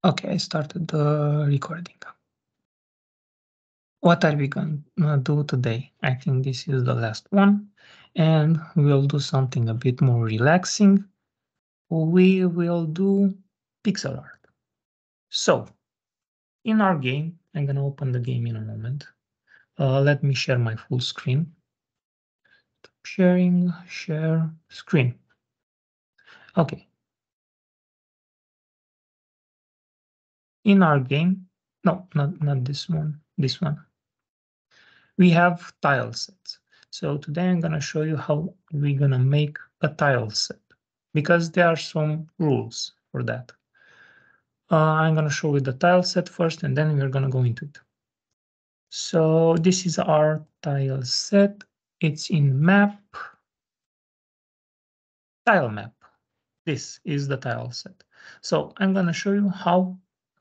Okay, I started the recording. What are we going to do today? I think this is the last one, and we'll do something a bit more relaxing. We will do pixel art. So, in our game, I'm going to open the game in a moment. Let me share my full screen. Sharing, share screen. Okay. In our game, no, not this one, this one. We have tile sets. So today I'm going to show you how we're going to make a tile set because there are some rules for that. I'm going to show you the tile set first and then we're going to go into it. So this is our tile set. It's in map, tile map. This is the tile set. So I'm going to show you how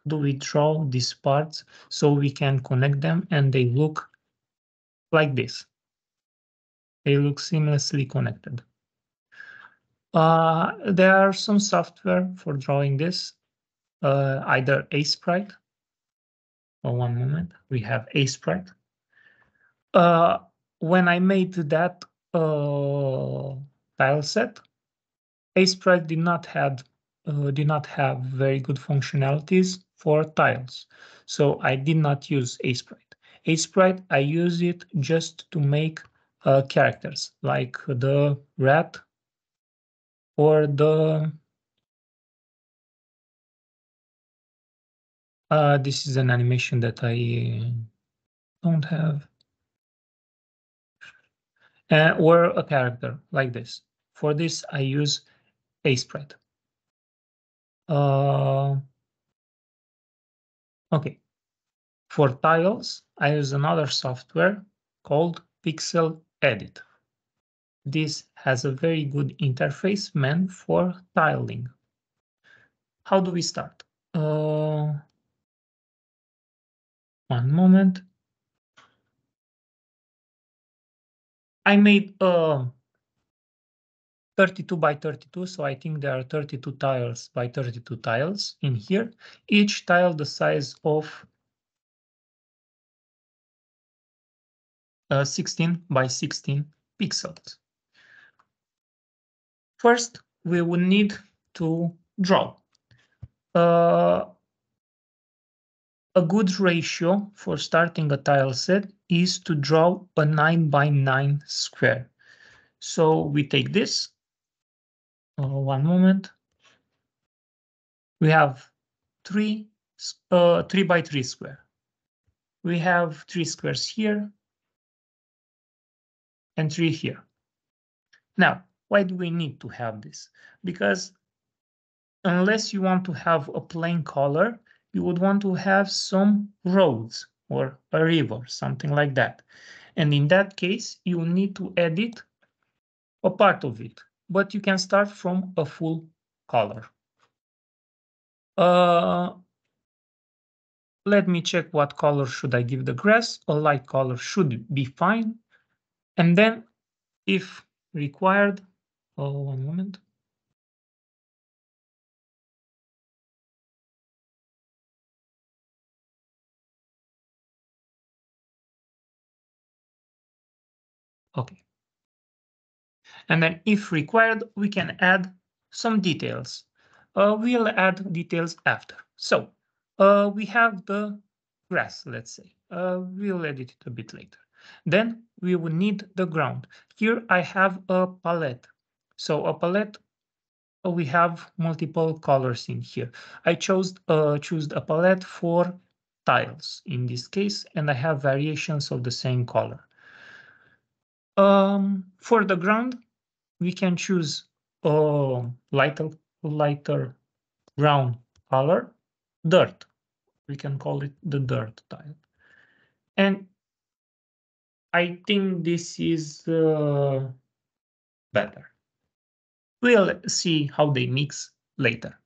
do we draw these parts so we can connect them and they look like this. They look seamlessly connected. There are some software for drawing this, either Sprite. Oh, one moment, we have Sprite. When I made that tile set, Sprite did not have very good functionalities for tiles, so I did not use Sprite. Sprite, I use it just to make characters like the rat or the this is an animation that I don't have. Or a character like this. For this, I use a sprite. Okay. For tiles, I use another software called Pixel Edit. This has a very good interface meant for tiling. How do we start? One moment. I made 32 by 32, so I think there are 32 tiles by 32 tiles in here. Each tile the size of 16 by 16 pixels. First, we will need to draw. A good ratio for starting a tile set is to draw a 9 by 9 square. So we take this. One moment. We have 3 by 3 square. We have 3 squares here and 3 here. Now, why do we need to have this? Because unless you want to have a plain color, you would want to have some roads or a river, something like that. And in that case, you need to edit a part of it, but you can start from a full color. Let me check what color should I give the grass. A light color should be fine. And then if required, one moment. Okay. And then if required, we can add some details. We'll add details after. So we have the grass, let's say. We'll edit it a bit later. Then we will need the ground. Here I have a palette. So a palette, we have multiple colors in here. I choose a palette for tiles in this case, and I have variations of the same color. For the ground, we can choose a lighter brown color, dirt. We can call it the dirt tile. And I think this is better. We'll see how they mix later.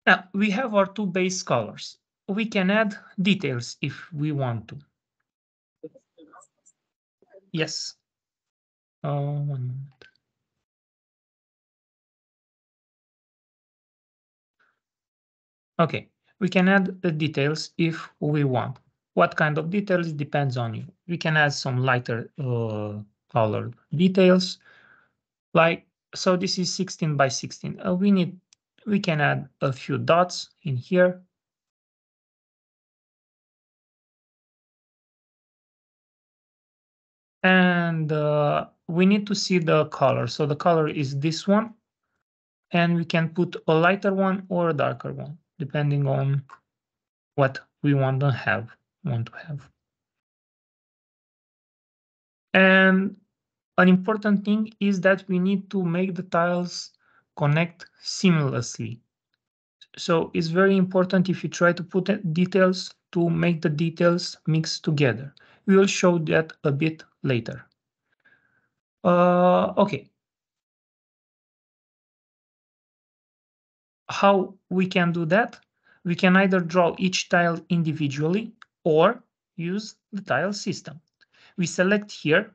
Now, we have our two base colors. We can add details if we want to. Yes. One moment. Okay, we can add the details if we want. What kind of details depends on you. We can add some lighter colored details, like, so this is 16 by 16. We can add a few dots in here. And we need to see the color. So the color is this one, and we can put a lighter one or a darker one, depending on what we want to have. And an important thing is that we need to make the tiles connect seamlessly. So it's very important if you try to put details to make the details mix together. We will show that a bit later. Okay. How we can do that? We can either draw each tile individually or use the tile system. We select here.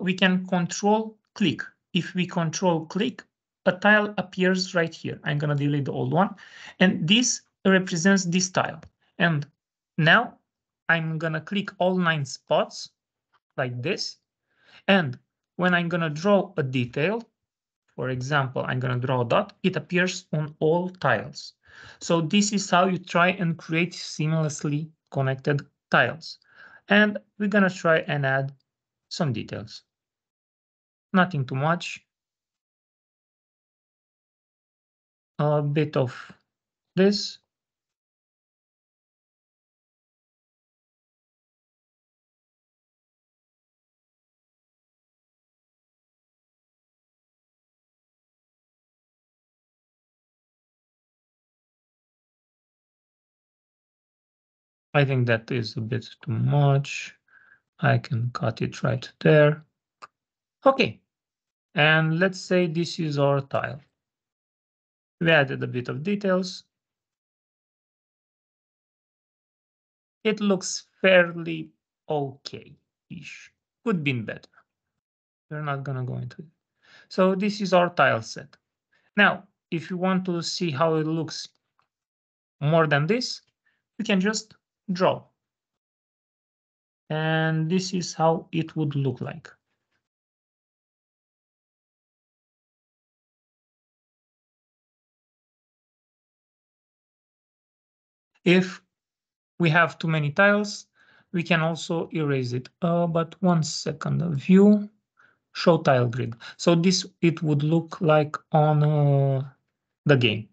We can control click. If we control click, a tile appears right here. I'm going to delete the old one. And this represents this tile. And now I'm going to click all 9 spots like this. And when I'm going to draw a detail, for example, I'm going to draw a dot, it appears on all tiles. So this is how you try and create seamlessly connected tiles. And we're going to try and add some details. Nothing too much. A bit of this. I think that is a bit too much. I can cut it right there. Okay. And let's say this is our tile. We added a bit of details. It looks fairly okay-ish. Could be better. We're not gonna go into it. So this is our tile set. Now, if you want to see how it looks more than this, you can just draw. And this is how it would look like. If we have too many tiles, we can also erase it. But 1 second, view, show tile grid. So this, it would look like on the game.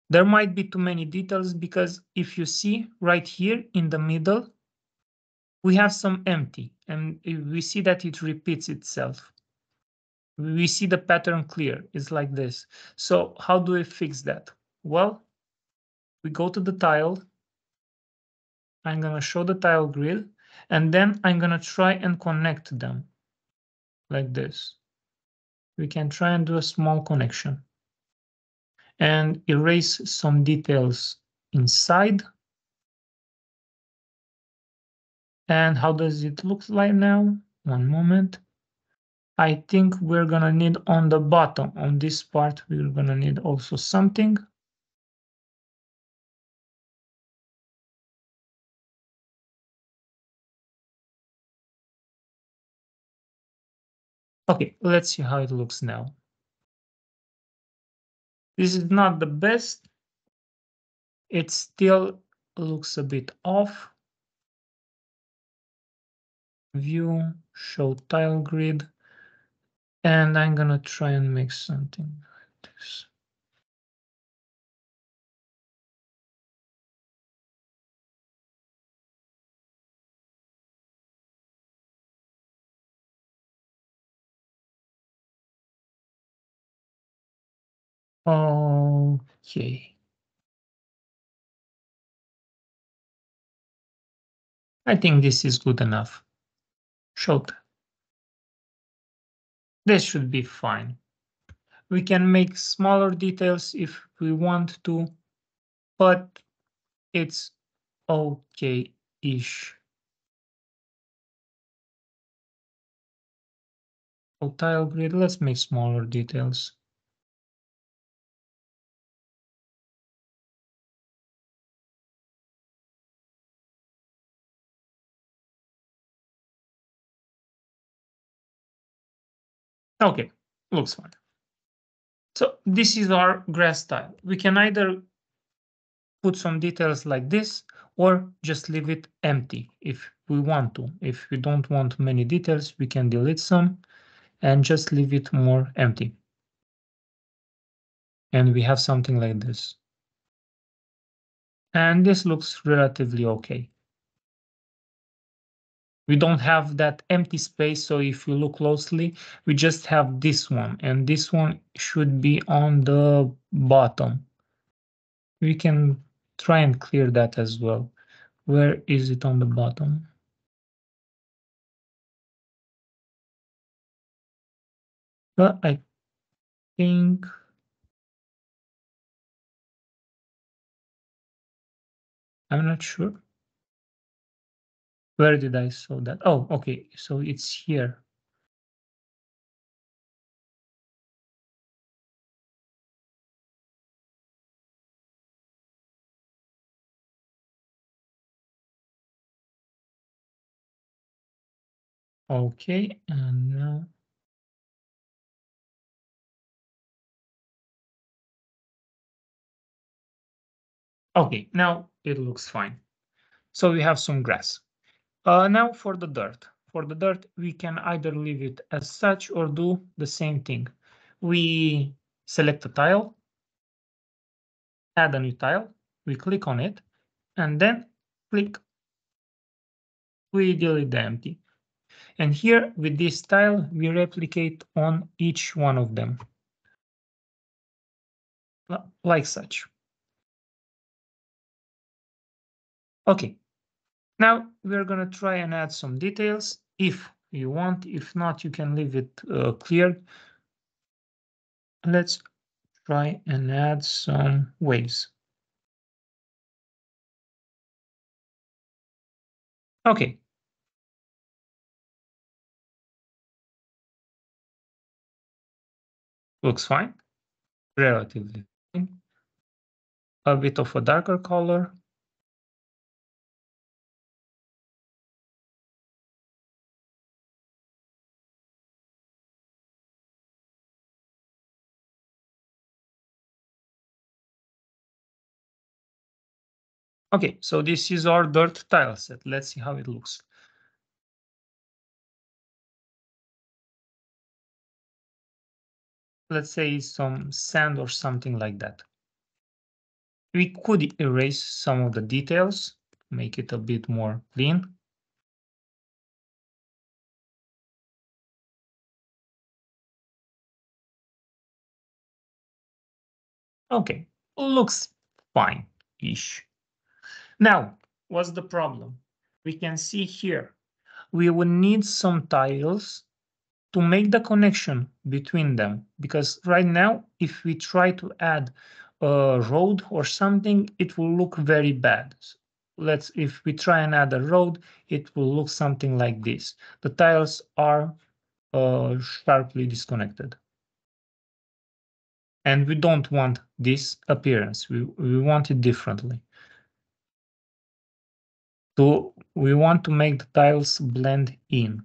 There might be too many details because if you see right here in the middle, we have some empty, and we see that it repeats itself. We see the pattern clear. It's like this. So how do we fix that? Well, we go to the tile. I'm going to show the tile grid, and then I'm going to try and connect them like this. We can try and do a small connection and erase some details inside. And how does it look like now? One moment. I think we're going to need on the bottom, on this part, we're going to need also something. Okay, let's see how it looks now. This is not the best. It still looks a bit off. View, show tile grid. And I'm gonna try and make something like this. Okay. I think this is good enough. Show. This should be fine. We can make smaller details if we want to, but it's okay-ish. Oh, tile grid, let's make smaller details. Okay, looks fine. So this is our grass tile. We can either put some details like this or just leave it empty if we want to. If we don't want many details, we can delete some and just leave it more empty. And we have something like this. And this looks relatively okay. We don't have that empty space, so if you look closely, we just have this one, and this one should be on the bottom. We can try and clear that as well. Where is it on the bottom? Well, I think I'm not sure. Where did I saw that? Oh, okay. So it's here. Okay, and now. Okay, now it looks fine. So we have some grass. Now for the dirt. For the dirt, we can either leave it as such or do the same thing. We select a tile, add a new tile, we click on it, and then click, we delete the empty. And here with this tile, we replicate on each one of them, like such. Okay, now we're gonna try and add some details if you want. If not, you can leave it cleared. Let's try and add some waves. Okay, looks fine, relatively fine. A bit of a darker color. Okay, so this is our dirt tile set. Let's see how it looks. Let's say some sand or something like that. We could erase some of the details, make it a bit more clean. Okay, looks fine-ish. Now, what's the problem? We can see here, we will need some tiles to make the connection between them, because right now, if we try to add a road or something, it will look very bad. If we try and add a road, it will look something like this. The tiles are sharply disconnected. And we don't want this appearance. We want it differently. So we want to make the tiles blend in.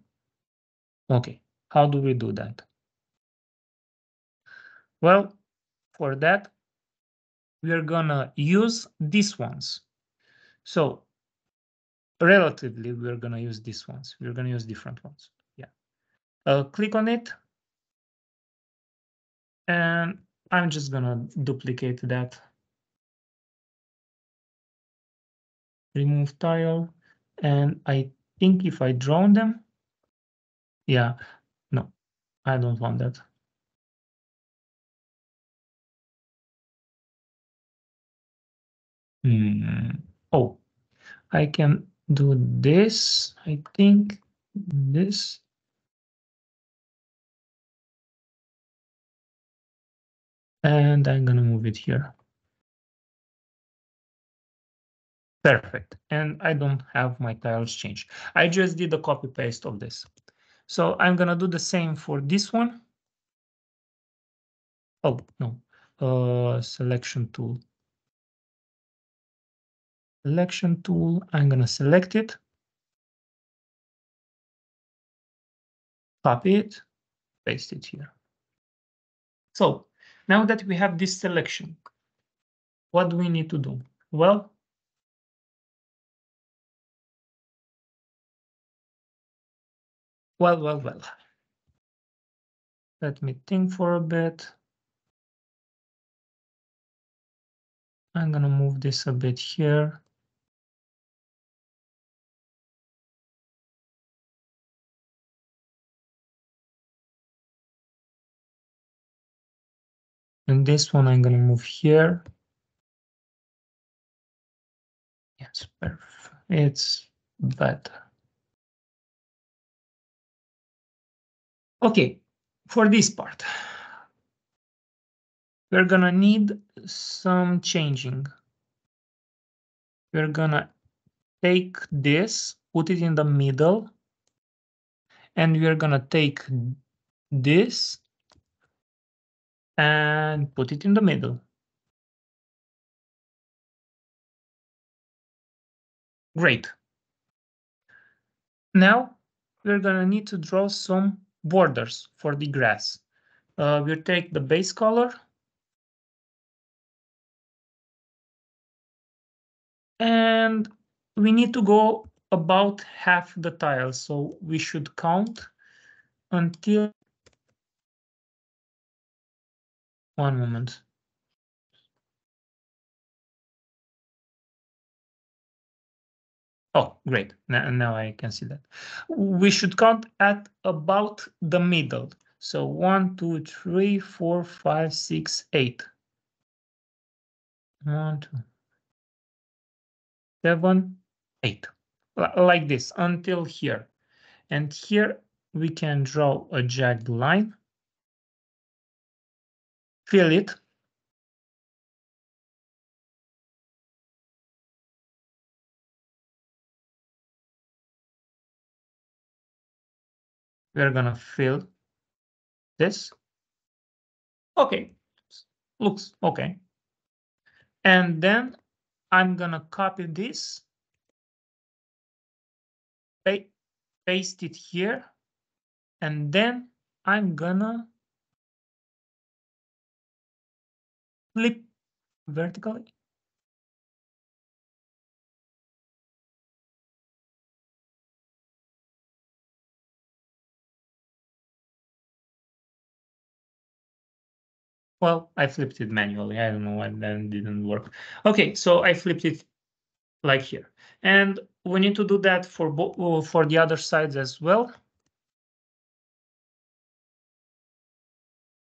Okay, how do we do that? Well, for that, we are gonna use these ones. So relatively, we're gonna use these ones. We're gonna use different ones. Yeah. Click on it, and I'm just gonna duplicate that. Remove tile, and I think if I draw them, yeah, no, I don't want that. Oh, I can do this. I think this. And I'm gonna move it here. Perfect. And I don't have my tiles changed. I just did a copy paste of this. So I'm gonna do the same for this one. Oh, no, selection tool. Selection tool, I'm gonna select it, copy it, paste it here. So now that we have this selection, what do we need to do? Well, well. Let me think for a bit. I'm gonna move this a bit here. And this one I'm gonna move here. Yes, perfect. It's better. Okay, for this part, we're gonna need some changing. We're gonna take this, put it in the middle, and we're gonna take this and put it in the middle. Great. Now we're gonna need to draw some borders for the grass. We'll take the base color and we need to go about half the tile. So we should count until, one moment. Oh, great. Now I can see that. We should count at about the middle. So 1, 2, 3, 4, 5, 6, 8. 1, 2, 7, 8. Like this until here. And here we can draw a jagged line, fill it. We're gonna fill this. Okay, looks okay. And then I'm gonna copy this, paste it here, and then I'm gonna flip vertically. Well, I flipped it manually. I don't know why that didn't work. Okay, so I flipped it like here. And we need to do that for the other sides as well.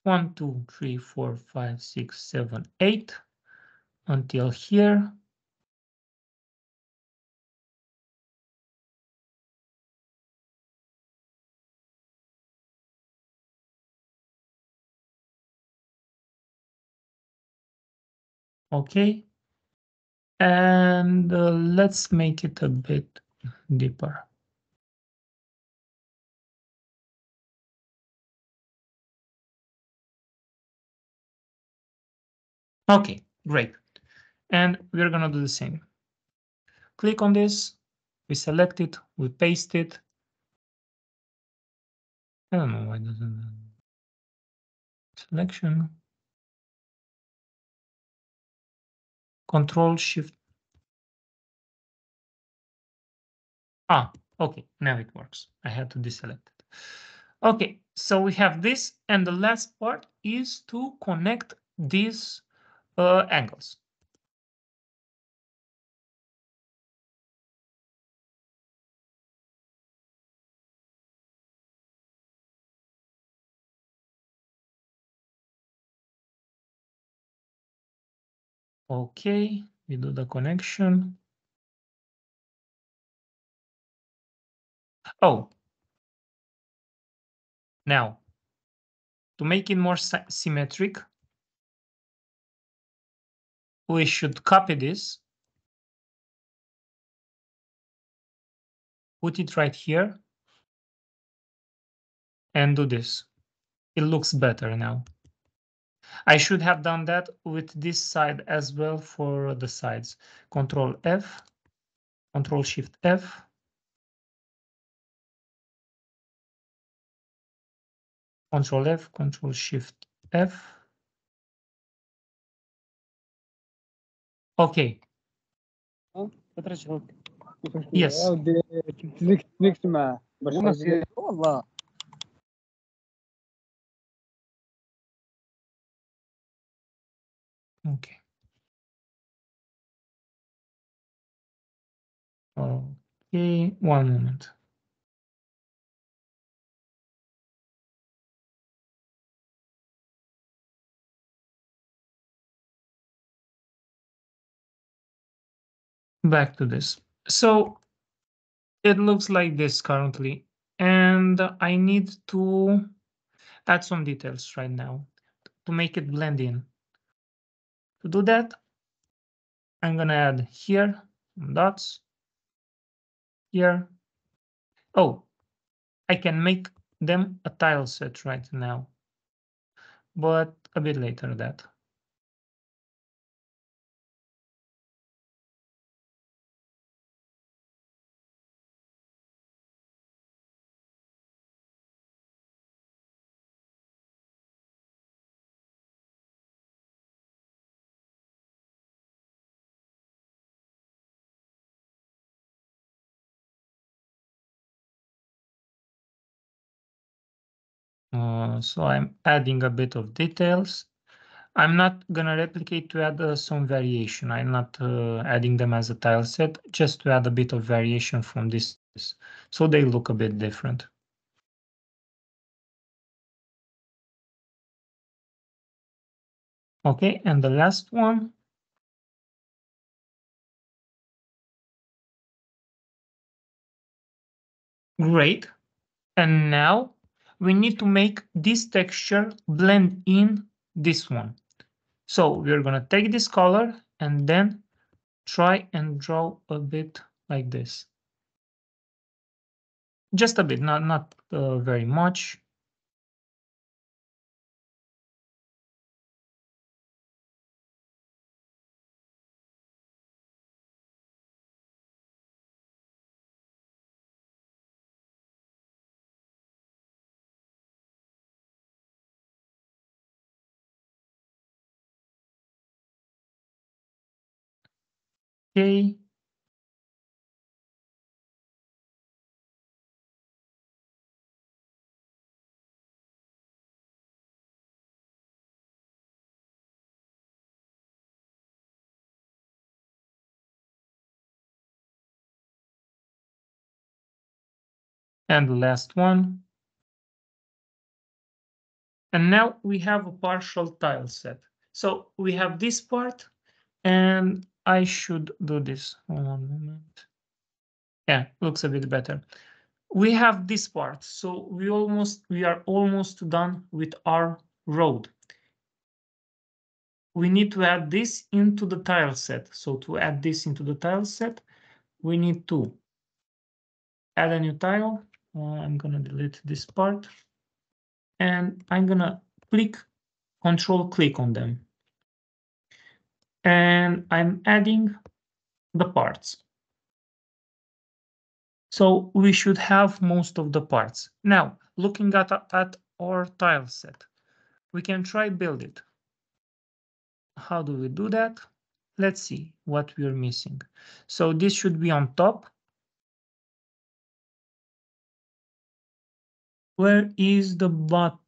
1, 2, 3, 4, 5, 6, 7, 8 until here. Okay. And let's make it a bit deeper. Okay, great. And we're gonna do the same. Click on this, we select it, we paste it. I don't know why it doesn't. Selection. Control Shift. Ah, okay, now it works. I had to deselect it. Okay, so we have this, and the last part is to connect these angles. Okay, we do the connection. Oh, now to make it more symmetric, we should copy this, put it right here, and do this. It looks better now. I should have done that with this side as well for the sides. Control F, Control Shift F. Control F, Control Shift F. Okay. Yes. Okay. Okay, one moment. Back to this. So it looks like this currently, and I need to add some details right now to make it blend in. To do that, I'm gonna add here some dots, here. Oh, I can make them a tile set right now, but a bit later that. So I'm adding a bit of details. I'm not gonna replicate to add some variation. I'm not adding them as a tile set, just to add a bit of variation from this, so they look a bit different. Okay, and the last one. Great. And now we need to make this texture blend in this one. So we're gonna take this color and then try and draw a bit like this. Just a bit, not very much. Okay. And the last one. And now we have a partial tile set. So we have this part, and I should do this. One moment. Yeah, looks a bit better. We have this part, so we are almost done with our road. We need to add this into the tile set. So to add this into the tile set, we need to add a new tile. I'm gonna delete this part, and I'm gonna Control click on them. And I'm adding the parts. So we should have most of the parts. Now, looking at our tile set, we can try build it. How do we do that? Let's see what we're missing. So this should be on top. Where is the bottom?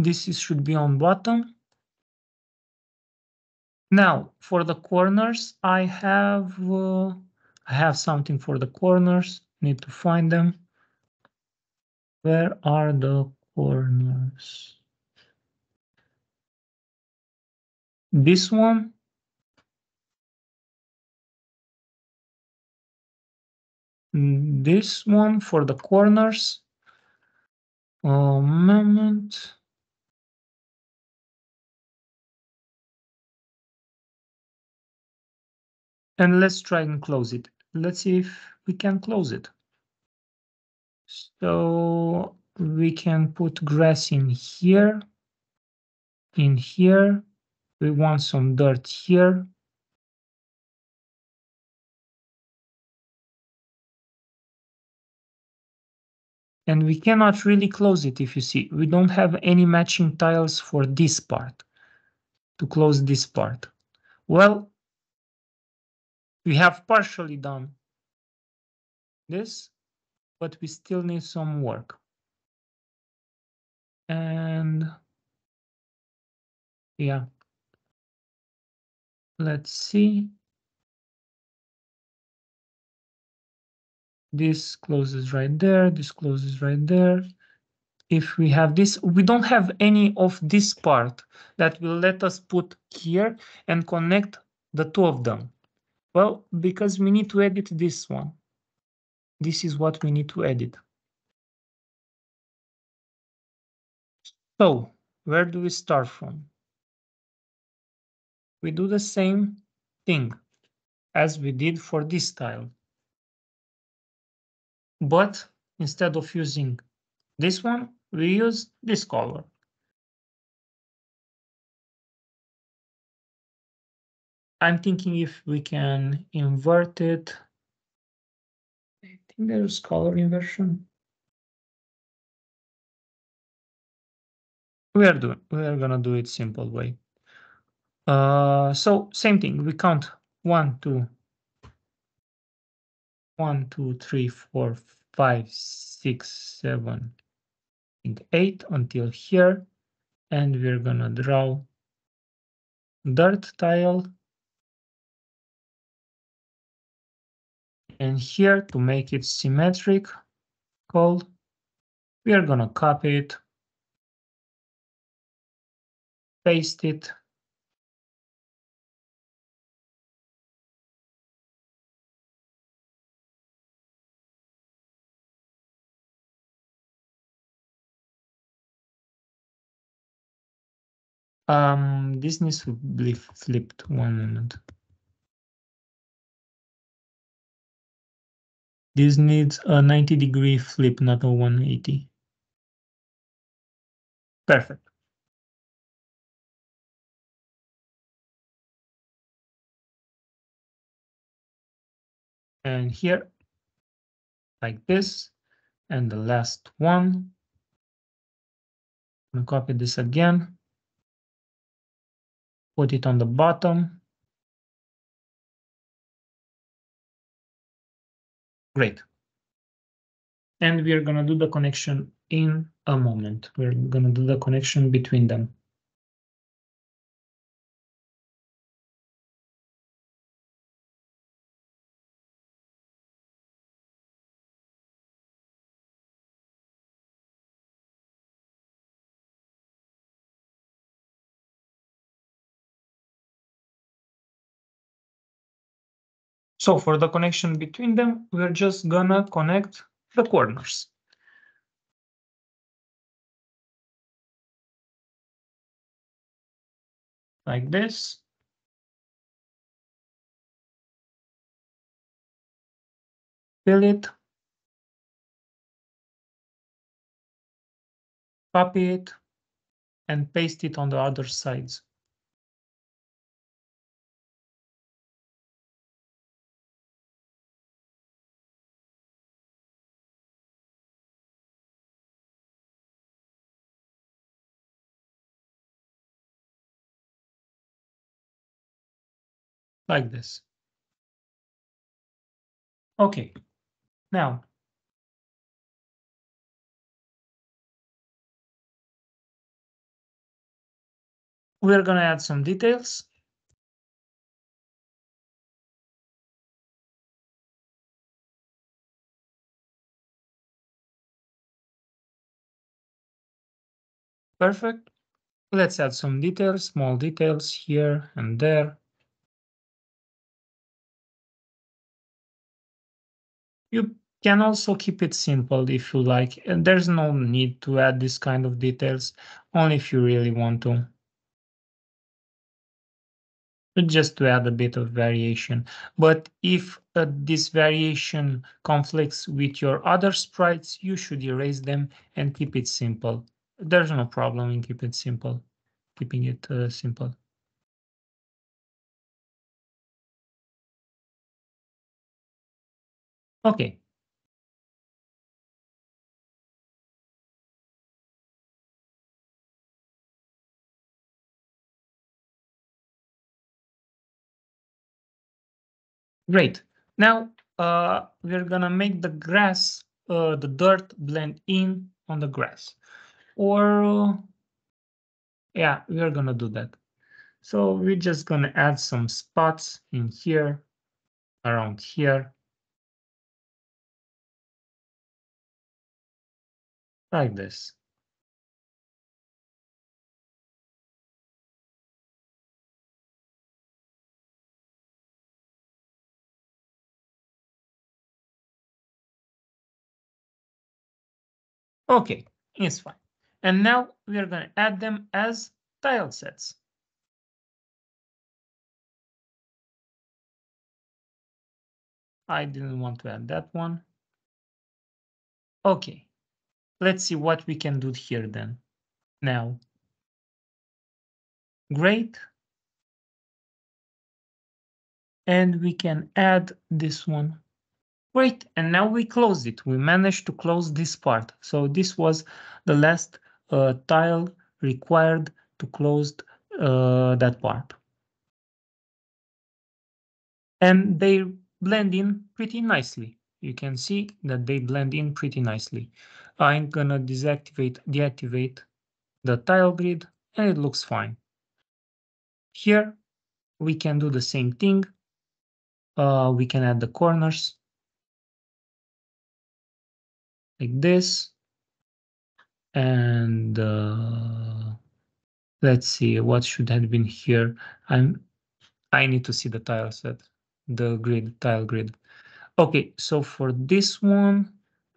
Should be on bottom. Now, for the corners, I have something for the corners. Need to find them. Where are the corners? This one. This one for the corners. A moment. And let's try and close it. Let's see if we can close it. So we can put grass in here. In here, we want some dirt here. And we cannot really close it if you see. We don't have any matching tiles for this part, to close this part. Well, we have partially done this, but we still need some work. And yeah, let's see. This closes right there, this closes right there. If we have this, we don't have any of this part that will let us put here and connect the two of them. Well, because we need to edit this one. This is what we need to edit. So where do we start from? We do the same thing as we did for this tile. But instead of using this one, we use this color. I'm thinking if we can invert it. I think there's color inversion. We are gonna do it simple way. So same thing. We count 1, 2, 1, 2, 3, 4, 5, 6, 7, and 8 until here, and we're gonna draw dirt tile. And here, to make it symmetrical, we are gonna copy it, paste it, this needs to be flipped. 1 moment. This needs a 90-degree flip, not a 180. Perfect. And here, like this, and the last one, I'm gonna copy this again, put it on the bottom. Great. And we are gonna do the connection in a moment. We're gonna do the connection between them. So for the connection between them, we're just gonna connect the corners. Like this. Fill it. Copy it. And paste it on the other sides. Like this. Okay. Now, we're gonna add some details. Perfect. Let's add some details, small details here and there. You can also keep it simple if you like, and there's no need to add this kind of details, only if you really want to. just to add a bit of variation. But if this variation conflicts with your other sprites, you should erase them and keep it simple. There's no problem in keeping it simple. Okay. Great. Now we're gonna make the grass, the dirt blend in on the grass. Or yeah, we're gonna do that. So we're just gonna add some spots in here, around here, like this. Okay, it's fine. And now we are gonna add them as tile sets. I didn't want to add that one. Okay, let's see what we can do here then. Now, great. And we can add this one. Great, and now we close it. We managed to close this part. So this was the last tile required to close that part. And they blend in pretty nicely. You can see that they blend in pretty nicely. I'm gonna deactivate the tile grid, and it looks fine. Here, we can do the same thing. We can add the corners like this. And let's see what should have been here. I need to see the tile set, the tile grid. Okay, so for this one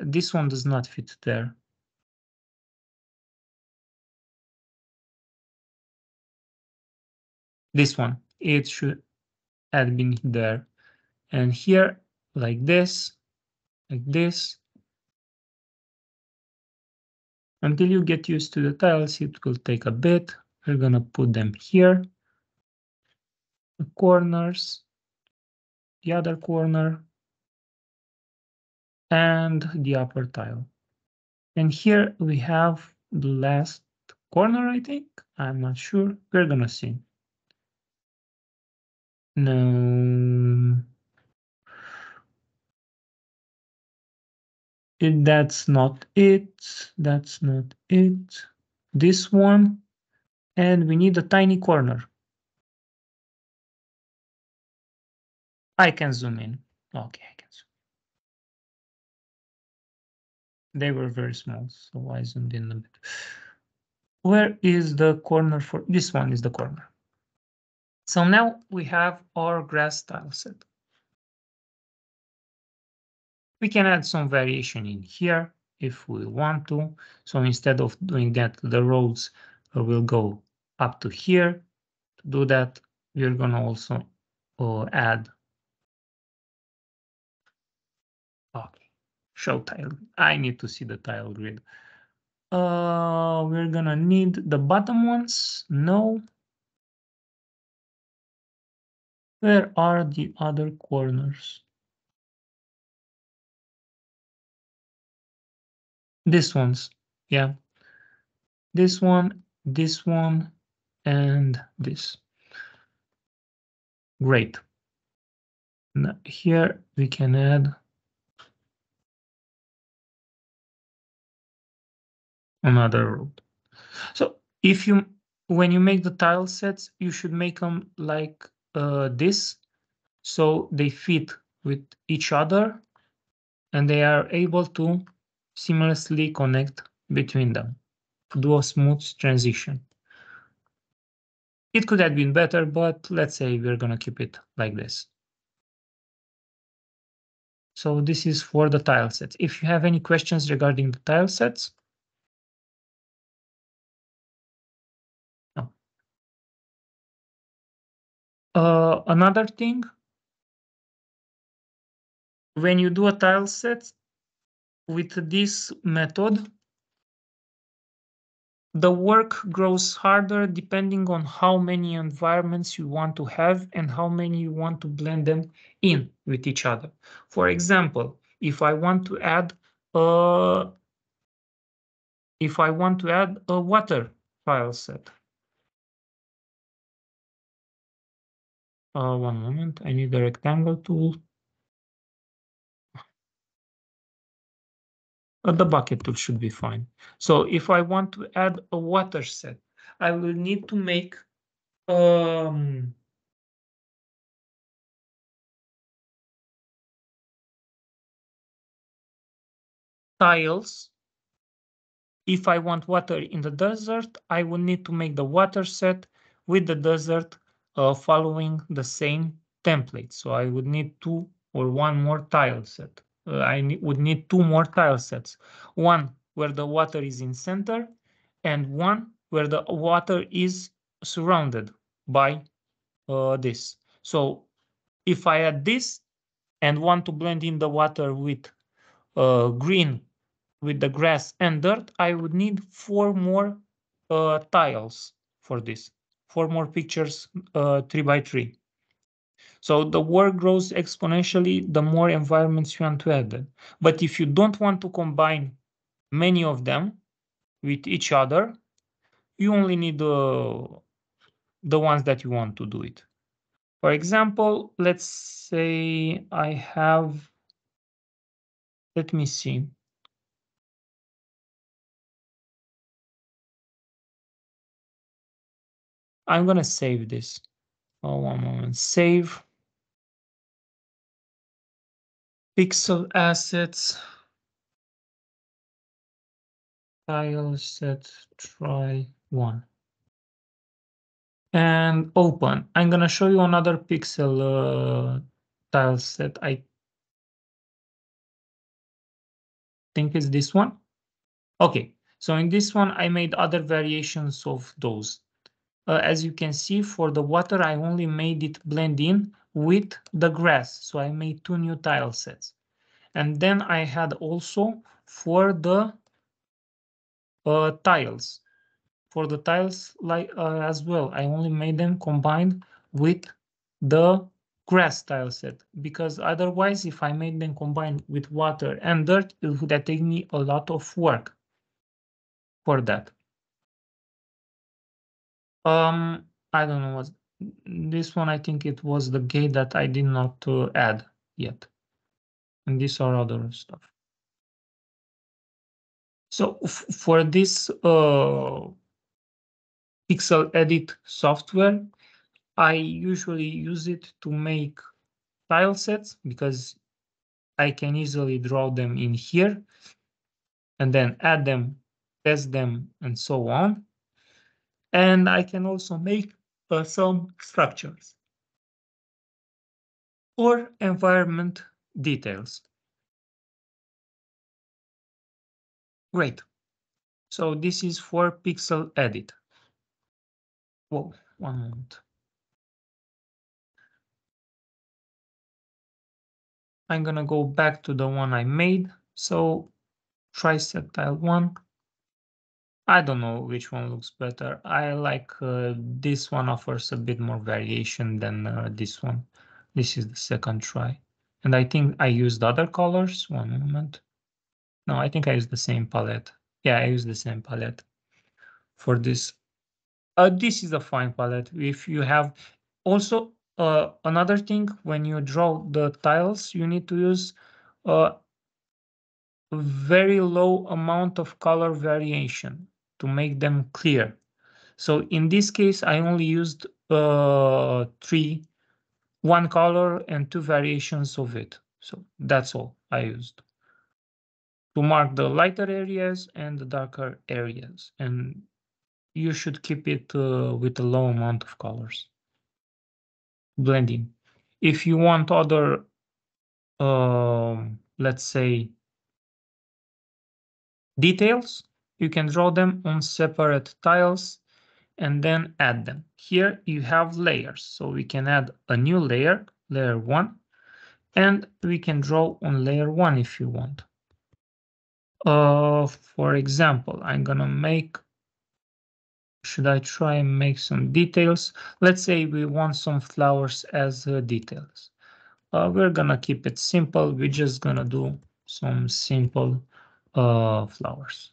does not fit there. This one, it should have been there. And here, like this, until you get used to the tiles, it will take a bit. We're gonna put them here, the corners, the other corner, and the upper tile. And here we have the last corner, I think. I'm not sure. We're gonna see. No, that's not it. That's not it. This one. And we need a tiny corner. I can zoom in. Okay, I can zoom. They were very small, so I zoomed in a bit. Where is the corner for this one? Is the corner. So now we have our grass tile set. We can add some variation in here if we want to. So instead of doing that, the roads will go up to here. To do that, we're gonna also add. Okay, show tile. I need to see the tile grid. We're gonna need the bottom ones. No. Where are the other corners? These ones. Yeah. This one, and this. Great. Now here we can add another road. So when you make the tile sets, you should make them like this, so they fit with each other and they are able to seamlessly connect between them to do a smooth transition. It could have been better, but let's say we're gonna keep it like this. So this is for the tile sets. If you have any questions regarding the tile sets. No. Another thing, when you do a tile set with this method, the work grows harder depending on how many environments you want to have and how many you want to blend them in with each other. For example, if I want to add a water tile set. One moment, I need a rectangle tool. The bucket tool should be fine. So if I want to add a water set, I will need to make tiles. If I want water in the desert, I will need to make the water set with the desert following the same template. So I would need two or one more tile set. Would need two more tile sets. One where the water is in center and one where the water is surrounded by this. So if I add this and want to blend in the water with green with the grass and dirt, I would need four more tiles for this, four more pictures, 3 by 3. So the work grows exponentially the more environments you want to add. But if you don't want to combine many of them with each other, you only need the ones that you want to do it. For example, let's say I have, let me see. I'm gonna save this. Oh, one moment, save. Pixel assets, tile set, try one. And open. I'm gonna show you another pixel tile set. I think it's this one. Okay, so in this one, I made other variations of those. As you can see, for the water, I only made it blend in with the grass. So I made two new tile sets. And then I had also for the tiles. For the tiles like as well, I only made them combined with the grass tile set, because otherwise if I made them combined with water and dirt, it would take me a lot of work for that. I don't know what this one. I think it was the gate that I did not add yet, and these are other stuff. So for this pixel edit software, I usually use it to make tile sets because I can easily draw them in here and then add them, test them, and so on. And I can also make some structures or environment details. Great. So this is for pixel edit. Whoa, one moment. I'm gonna go back to the one I made. So try set tile one. I don't know which one looks better. I like this one offers a bit more variation than this one. This is the second try. And I think I used other colors. One moment. No, I think I used the same palette. Yeah, I used the same palette for this. This is a fine palette. If you have also another thing, when you draw the tiles, you need to use a very low amount of color variation to make them clear. So in this case, I only used one color and two variations of it. So that's all I used to mark the lighter areas and the darker areas. And you should keep it with a low amount of colors. Blending. If you want other, let's say, details, you can draw them on separate tiles and then add them. here you have layers. So we can add a new layer, layer 1, and we can draw on layer 1 if you want. For example, I'm gonna make, should I try and make some details? Let's say we want some flowers as details. We're gonna keep it simple. We're just gonna do some simple flowers.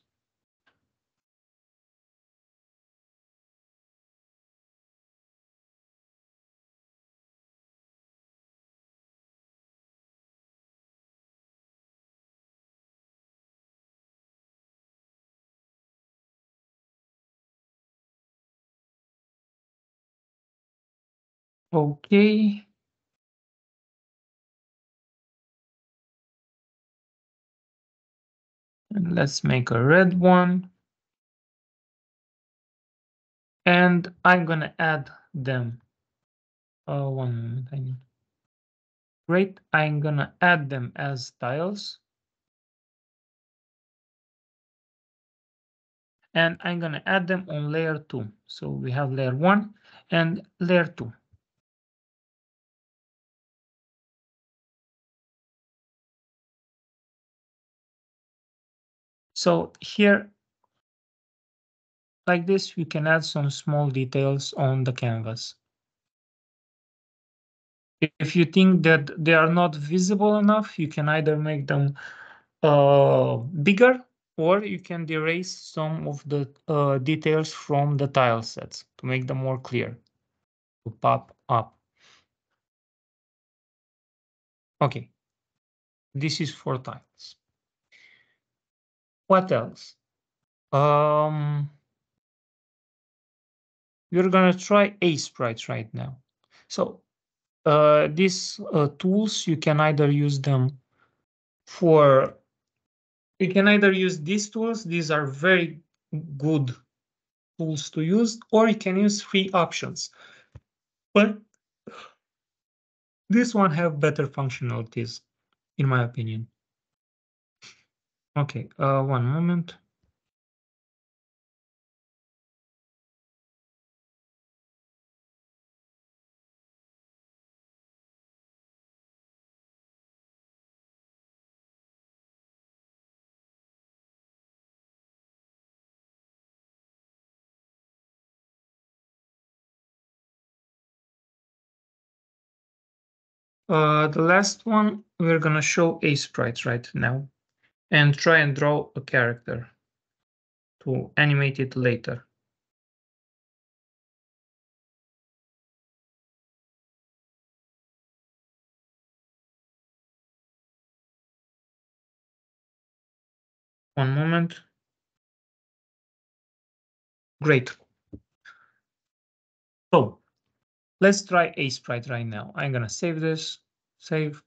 Okay. And let's make a red one. And I'm gonna add them. One moment, I need. Great, I'm gonna add them as tiles. And I'm gonna add them on layer 2. So we have layer 1 and layer 2. So here, like this, we can add some small details on the canvas. If you think that they are not visible enough, you can either make them bigger, or you can erase some of the details from the tile sets to make them more clear, to pop up. Okay, this is for tiles. What else? We're gonna try a sprite right now. So these tools, you can either use them for, you can either use these tools. These are very good tools to use, or you can use free options. But this one have better functionalities, in my opinion. Okay, one moment. The last one, we're gonna show a sprite right now and try and draw a character to animate it later. One moment. Great. So let's try a sprite right now. I'm gonna save this, save,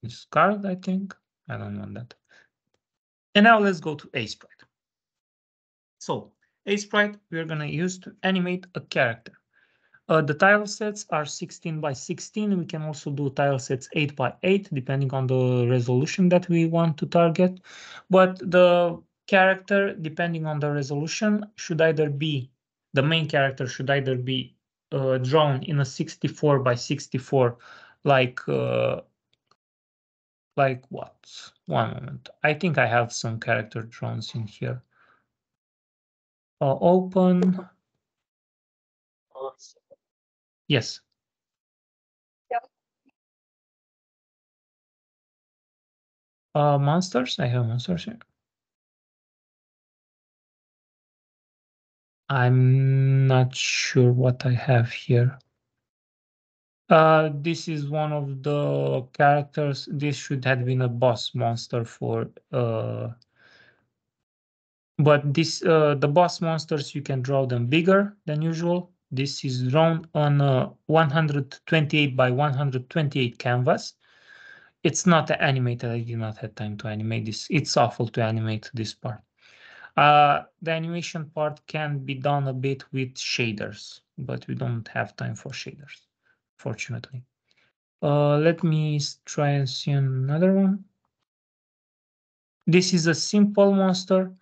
discard, I think. I don't want that. And now let's go to a sprite. So a sprite we're gonna use to animate a character. The tile sets are 16 by 16. We can also do tile sets 8 by 8, depending on the resolution that we want to target. But the character, depending on the resolution, should either be, the main character should either be drawn in a 64 by 64, like what? One moment. I think I have some character drawings in here. Open. Yes. Monsters. I have monsters here. I'm not sure what I have here. This is one of the characters. This should have been a boss monster for but this the boss monsters, you can draw them bigger than usual. This is drawn on a 128 by 128 canvas. It's not animated. I did not have time to animate this. It's awful to animate this part. The animation part can be done a bit with shaders, but we don't have time for shaders, fortunately. Let me try and see another one. This is a simple monster.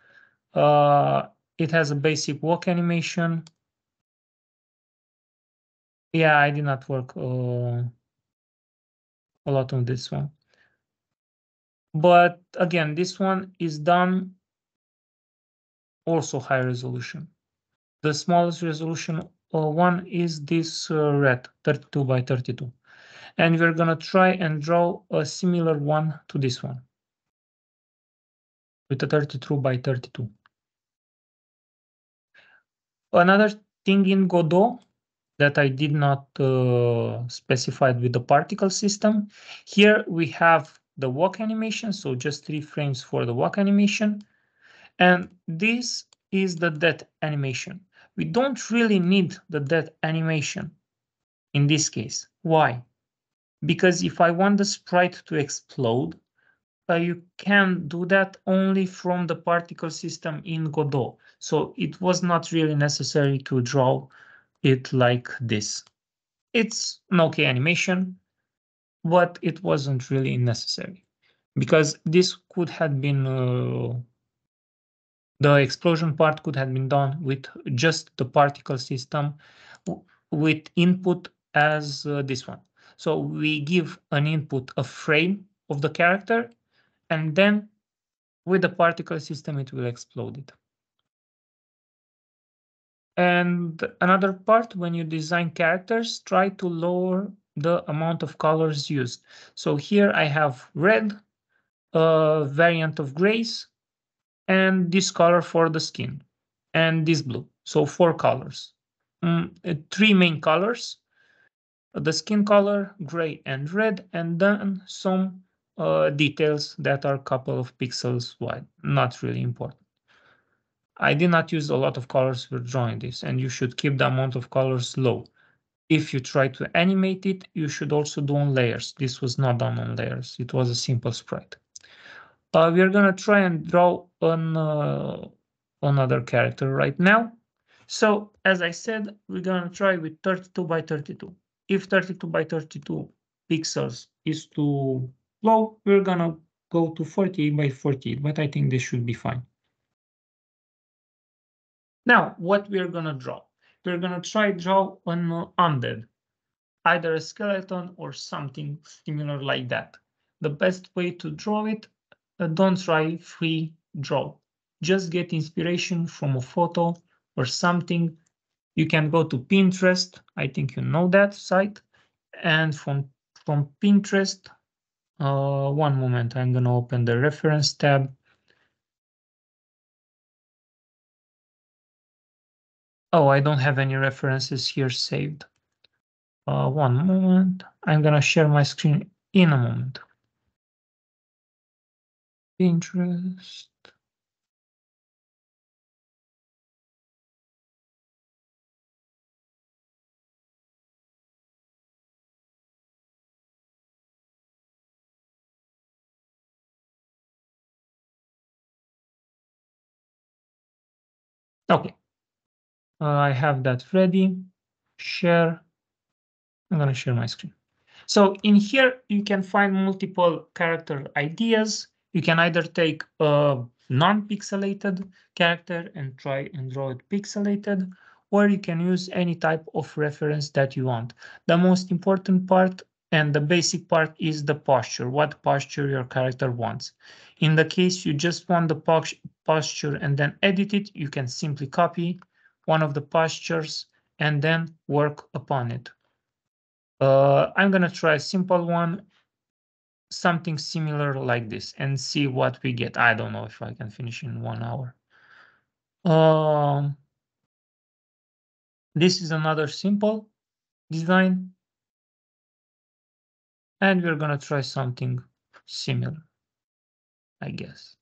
it has a basic walk animation. Yeah, I did not work a lot on this one. But again, this one is done also high resolution. The smallest resolution one is this red 32 by 32. And we're gonna try and draw a similar one to this one with a 32 by 32. Another thing in Godot that I did not specify with the particle system. Here we have the walk animation, so just 3 frames for the walk animation. And this is the death animation. We don't really need the death animation in this case. Why? Because if I want the sprite to explode, you can do that only from the particle system in Godot. So it was not really necessary to draw it like this. It's an okay animation, but it wasn't really necessary because this could have been the explosion part could have been done with just the particle system with input as this one. So we give an input, a frame of the character, and then with the particle system, it will explode it. And another part, when you design characters, try to lower the amount of colors used. So here I have red, a variant of grays, and this color for the skin, and this blue. So 4 colors. 3 main colors, the skin color, gray and red, and then some details that are a couple of pixels wide, not really important. I did not use a lot of colors for drawing this, and you should keep the amount of colors low. If you try to animate it, you should also do on layers. This was not done on layers. It was a simple sprite. We are gonna try and draw on another character right now. So as I said, we're gonna try with 32 by 32. If 32 by 32 pixels is too low, we're gonna go to 48 by 48, but I think this should be fine. Now, what we're gonna draw? We're gonna try draw an undead, either a skeleton or something similar like that. The best way to draw it, don't try free draw. Just get inspiration from a photo or something. You can go to Pinterest. I think you know that site. And from Pinterest, one moment, I'm gonna open the reference tab. Oh, I don't have any references here saved. One moment. I'm gonna share my screen in a moment. Pinterest. Okay, I have that ready. Share. I'm gonna share my screen. So in here, you can find multiple character ideas. You can either take a non-pixelated character and try and draw it pixelated, or you can use any type of reference that you want. The most important part and the basic part is the posture, what posture your character wants. In the case you just want the posture and then edit it, you can simply copy one of the postures and then work upon it. I'm gonna try a simple one, something similar like this, and see what we get. I don't know if I can finish in 1 hour. This is another simple design, and we're gonna try something similar, I guess.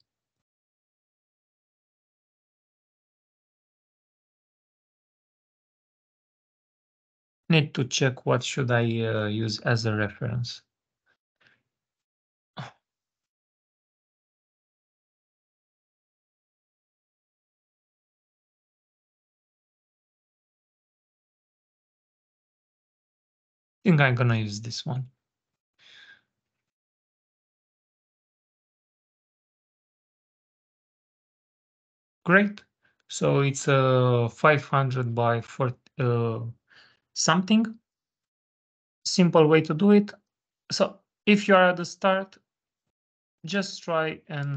Need to check what should I use as a reference. I think I'm gonna use this one. Great. So it's 500 by 4 something. Simple way to do it. So if you are at the start, just try and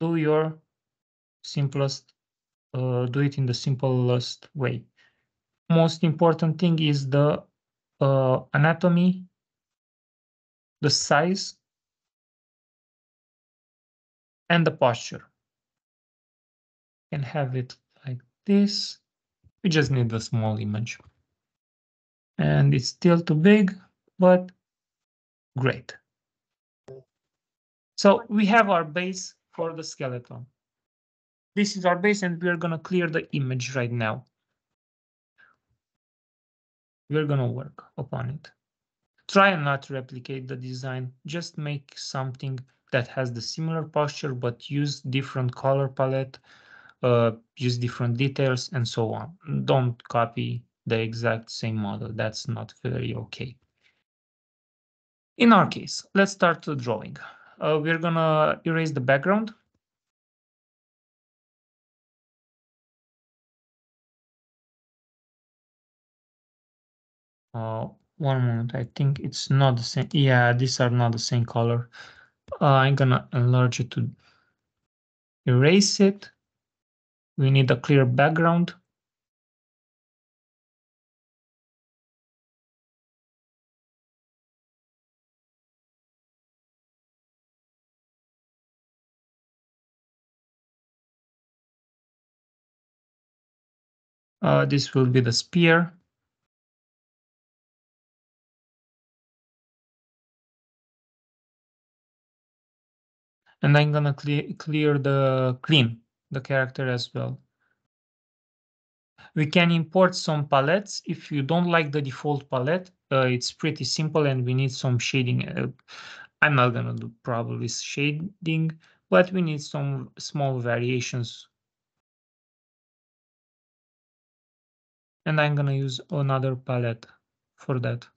do your simplest, do it in the simplest way. Most important thing is the anatomy, the size, and the posture. You can have it like this. We just need a small image. And it's still too big, but great. So we have our base for the skeleton. This is our base, and we're gonna clear the image right now. We're gonna work upon it. Try and not replicate the design, just make something that has the similar posture, but use different color palette, use different details, and so on. Don't copy the exact same model. That's not very okay. In our case, let's start the drawing. We're gonna erase the background. One moment, I think it's not the same. Yeah, these are not the same color. I'm gonna enlarge it to erase it. We need a clear background. This will be the spear. And I'm gonna clear the character as well. We can import some palettes. If you don't like the default palette, it's pretty simple and we need some shading. I'm not gonna do probably shading, but we need some small variations. And I'm gonna use another palette for that.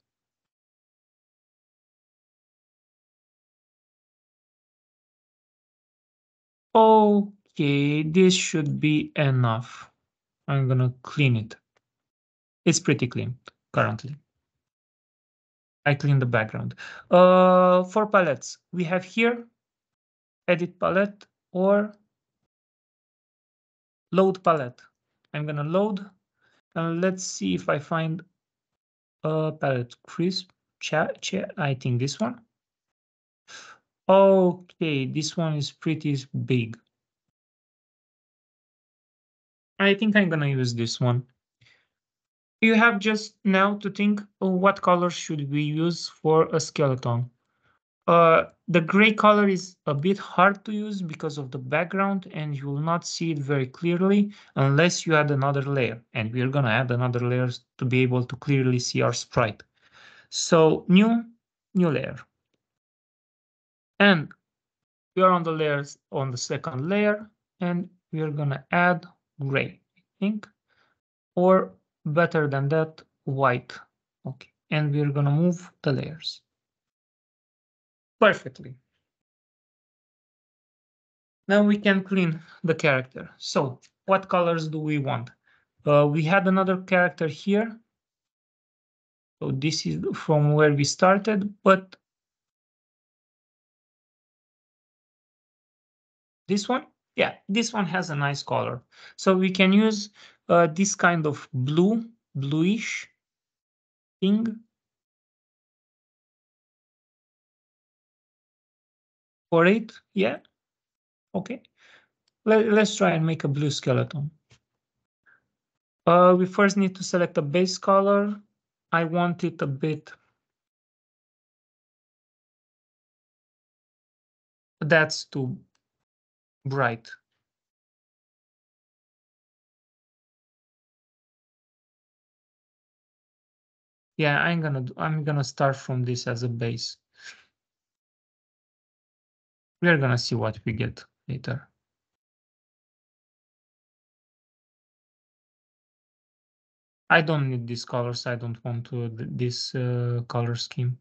Okay, this should be enough. I'm gonna clean it. It's pretty clean currently. I clean the background. For palettes, we have here edit palette or load palette. I'm gonna load and let's see if I find a palette. Crisp, I think this one. Okay, this one is pretty big. I think I'm gonna use this one. You have just now to think what color should we use for a skeleton. The gray color is a bit hard to use because of the background and you will not see it very clearly unless you add another layer. And we're gonna add another layer to be able to clearly see our sprite. So new layer. And we are on the layers on the second layer and we're gonna add gray, I think, or better than that, white. Okay, and we're gonna move the layers perfectly. Now we can clean the character. So what colors do we want? We had another character here. So this is from where we started, but this one, yeah, this one has a nice color. So we can use this kind of bluish thing for it. Yeah, okay. Let's try and make a blue skeleton. We first need to select a base color. I want it a bit. That's too bright. Yeah, I'm gonna start from this as a base. We're gonna see what we get later. I don't need these colors. I don't want this color scheme.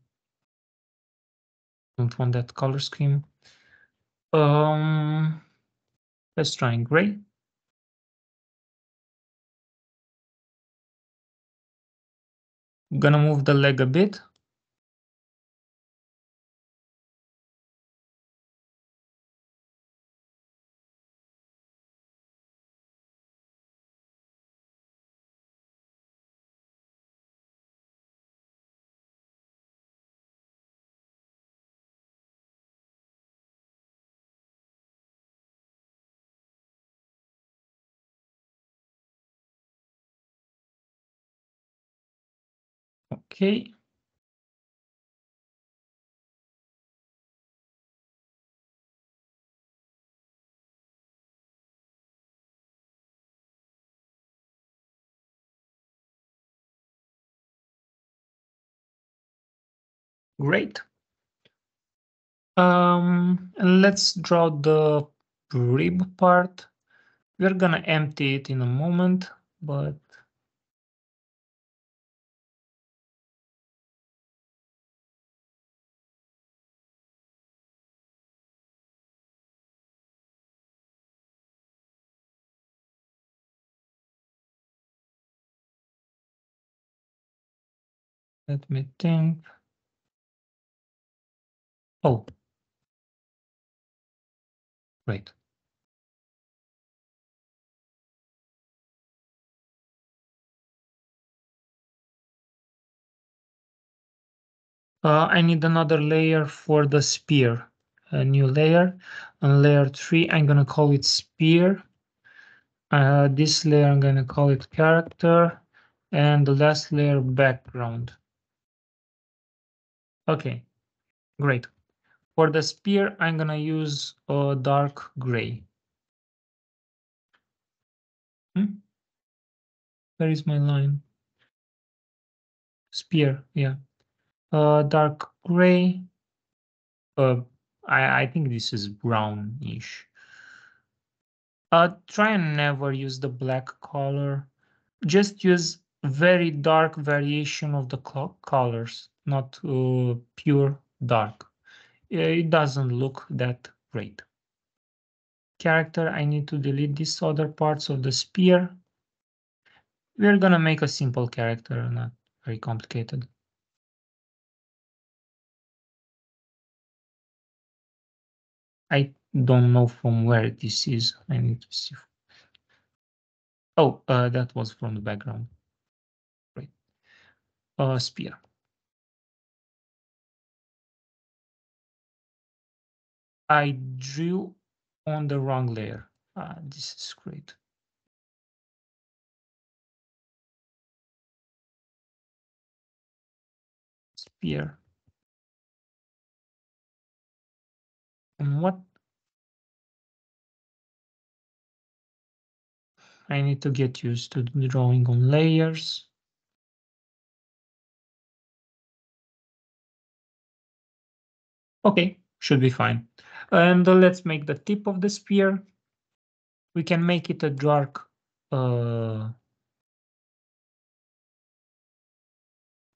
Don't want that color scheme. Um, Let's try in gray. I'm gonna move the leg a bit. Okay, great. And let's draw the rib part. We're gonna empty it in a moment, but let me think. Oh, great. I need another layer for the spear. A new layer. On layer 3, I'm gonna call it spear. This layer, I'm gonna call it character. And the last layer, background. Okay, great. For the spear, I'm gonna use a dark gray. Where is my line? Spear, yeah. Dark gray. Uh, I think this is brownish. Try and never use the black color. Just use very dark variation of the colors, not pure dark. It doesn't look that great. Character, I need to delete these other parts of the spear. We're gonna make a simple character, not very complicated. I don't know from where this is. I need to see. Oh, that was from the background. Right. Spear. I drew on the wrong layer. This is great. Spear. And what I need to get used to drawing on layers. Okay, should be fine. And let's make the tip of the spear. We can make it a dark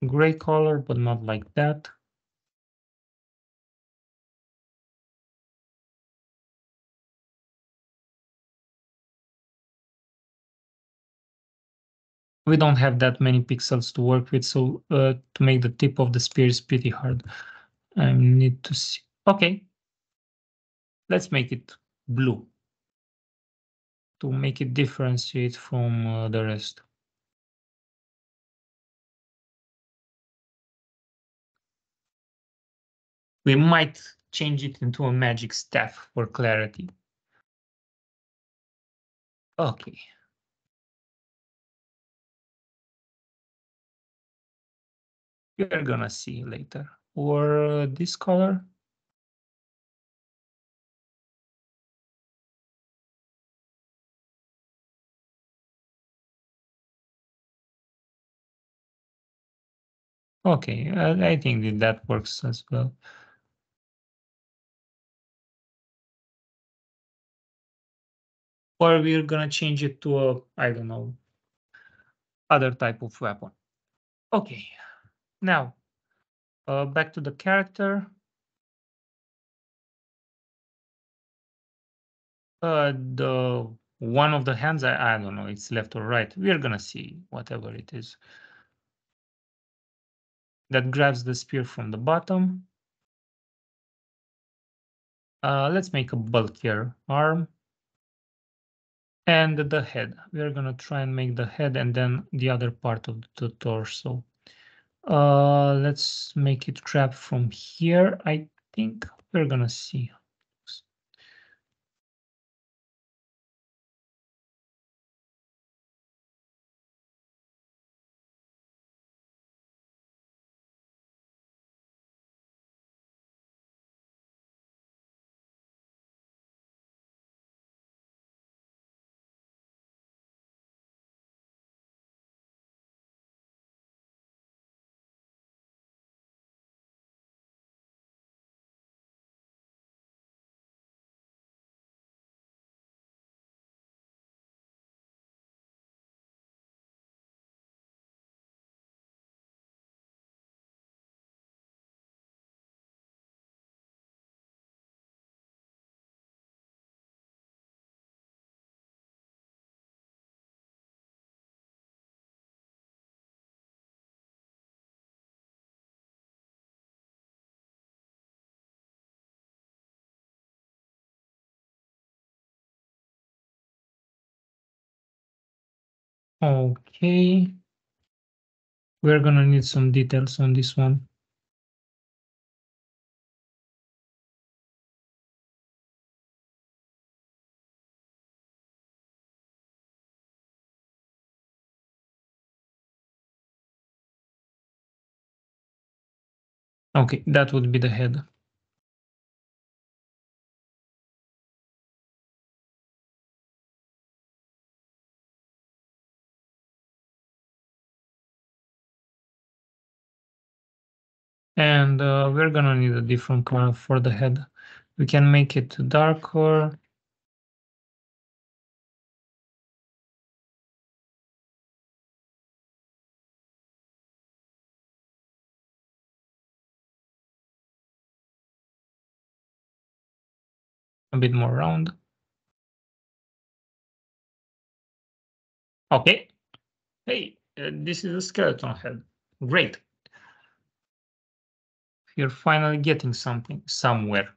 gray color, but not like that. We don't have that many pixels to work with, so to make the tip of the spear is pretty hard. I need to see. Okay, let's make it blue to make it differentiate from the rest. We might change it into a magic staff for clarity. Okay. You're gonna see later. Or this color. Okay, I think that works as well. Or we're gonna change it to a, I don't know, other type of weapon. Okay, now back to the character. The one of the hands, I don't know, it's left or right. We're gonna see whatever it is. That grabs the spear from the bottom. Let's make a bulkier arm. And the head. We're gonna try and make the head and then the other part of the torso. Let's make it grab from here. I think we're gonna see. Okay, we're gonna need some details on this one. Okay, that would be the head. And we're gonna need a different color for the head. We can make it darker. A bit more round. Okay. Hey, this is a skeleton head. Great. You're finally getting something somewhere.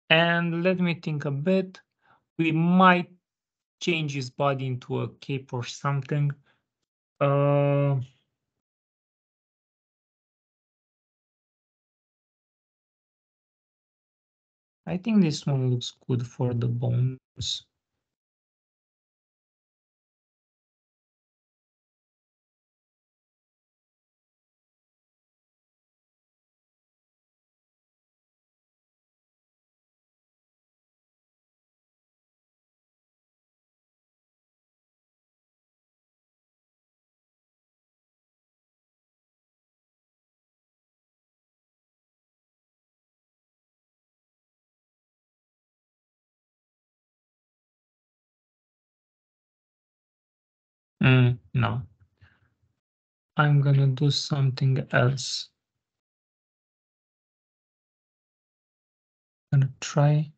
And let me think a bit. We might change his body into a cape or something. Uh, I think this one looks good for the bones. No, I'm gonna do something else. I'm gonna try.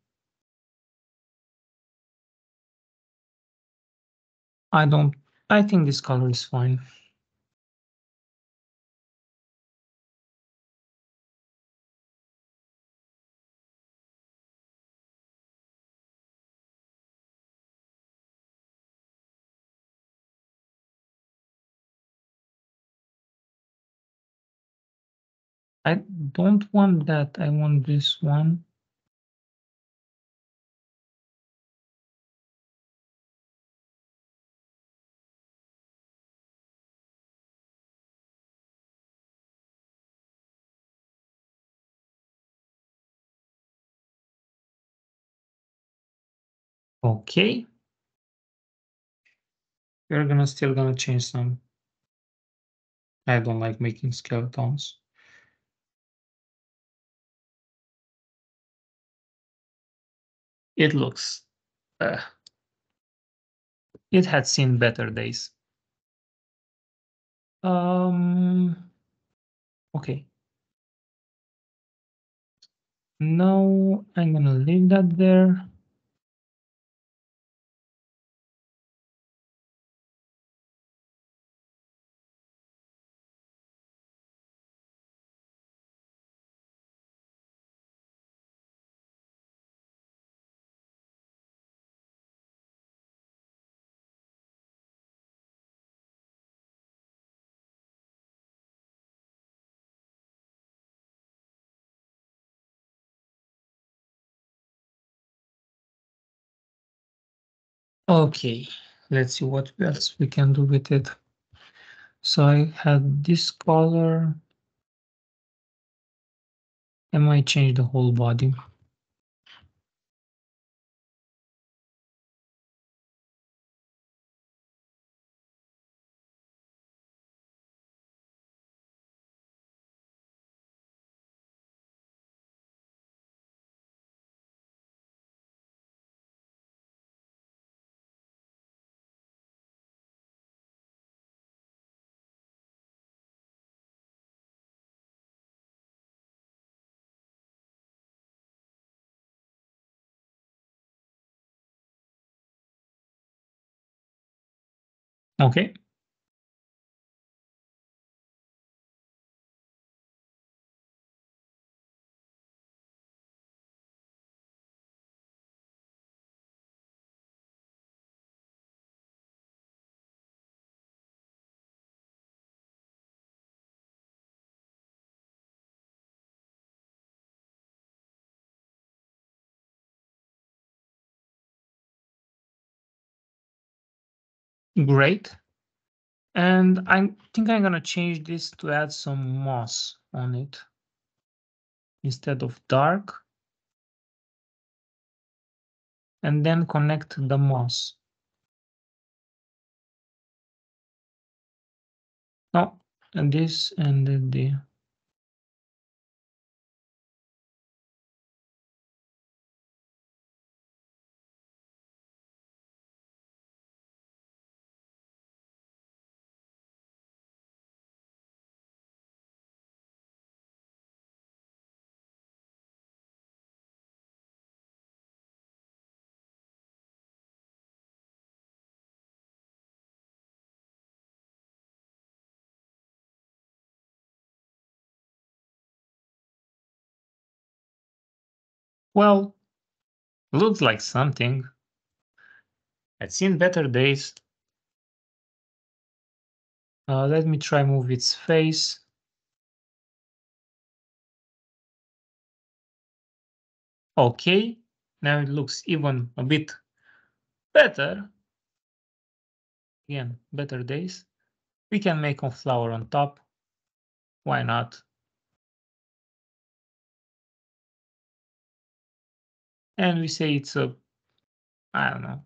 I don't. I think this color is fine. I don't want that. I want this one. Okay. We're gonna still gonna change some. I don't like making skeletons. It looks. Uh, it had seen better days. Okay. Now I'm gonna leave that there. Okay, let's see what else we can do with it. So I had this color. I might change the whole body. Okay. Great. And I think I'm gonna change this to add some moss on it instead of dark, and then connect the moss. No, and this and then the well, looks like something. I've seen better days. Let me try move its face. Okay, now it looks even a bit better. Again, better days. We can make a flower on top. Why not? And we say it's a, I don't know.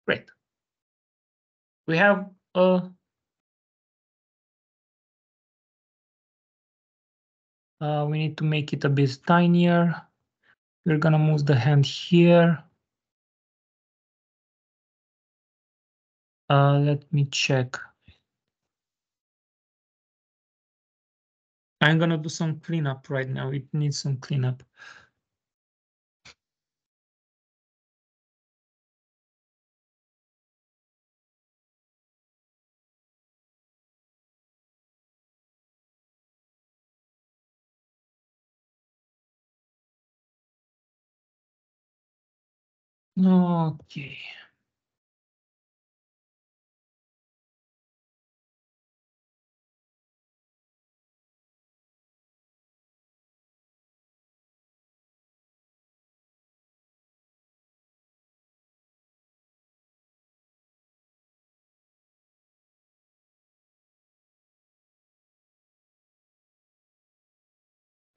Great. We have a, we need to make it a bit tinier. We're gonna move the hand here. Let me check. I'm gonna do some cleanup right now. It needs some cleanup. Okay.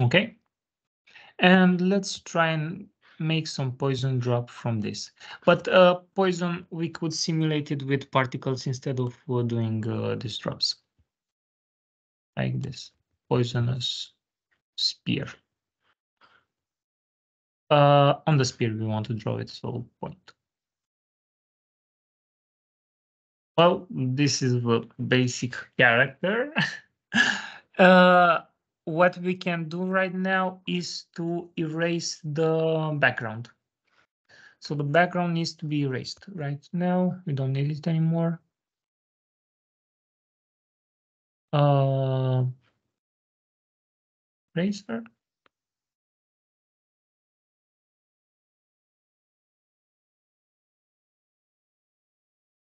Okay. And let's try and make some poison drop from this. But poison, we could simulate it with particles instead of doing these drops. Like this. Poisonous spear. On the spear, we want to draw it, so point. Well, this is the basic character. uh, what we can do right now is to erase the background. So the background needs to be erased right now. We don't need it anymore. Uh, Eraser.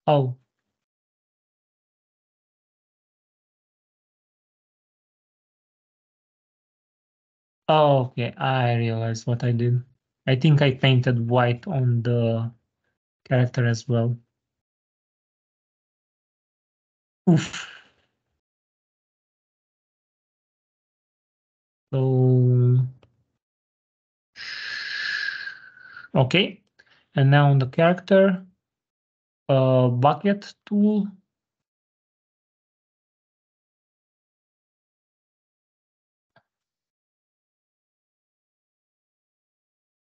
Oh, oh, okay. I realized what I did. I think I painted white on the character as well. Oof. So, okay. And now on the character, bucket tool.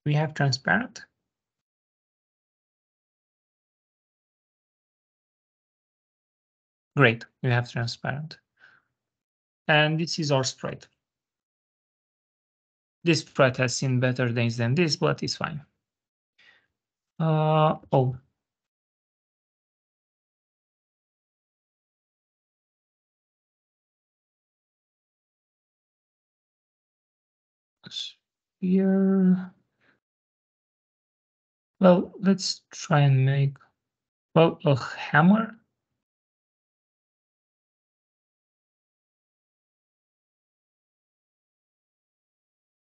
We have transparent. Great, we have transparent. And this is our sprite. This sprite has seen better days than this, but it's fine. Oh. Here. Well, let's try and make, well, a hammer.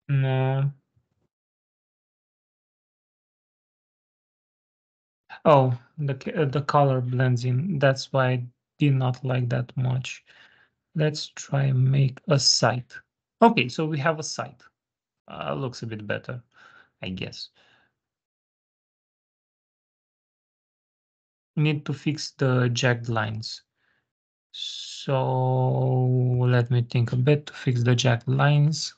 No. Oh, the color blends in. That's why I did not like that much. Let's try and make a site. Okay, so we have a site. Looks a bit better, I guess. We need to fix the jagged lines. So let me think a bit to fix the jagged lines.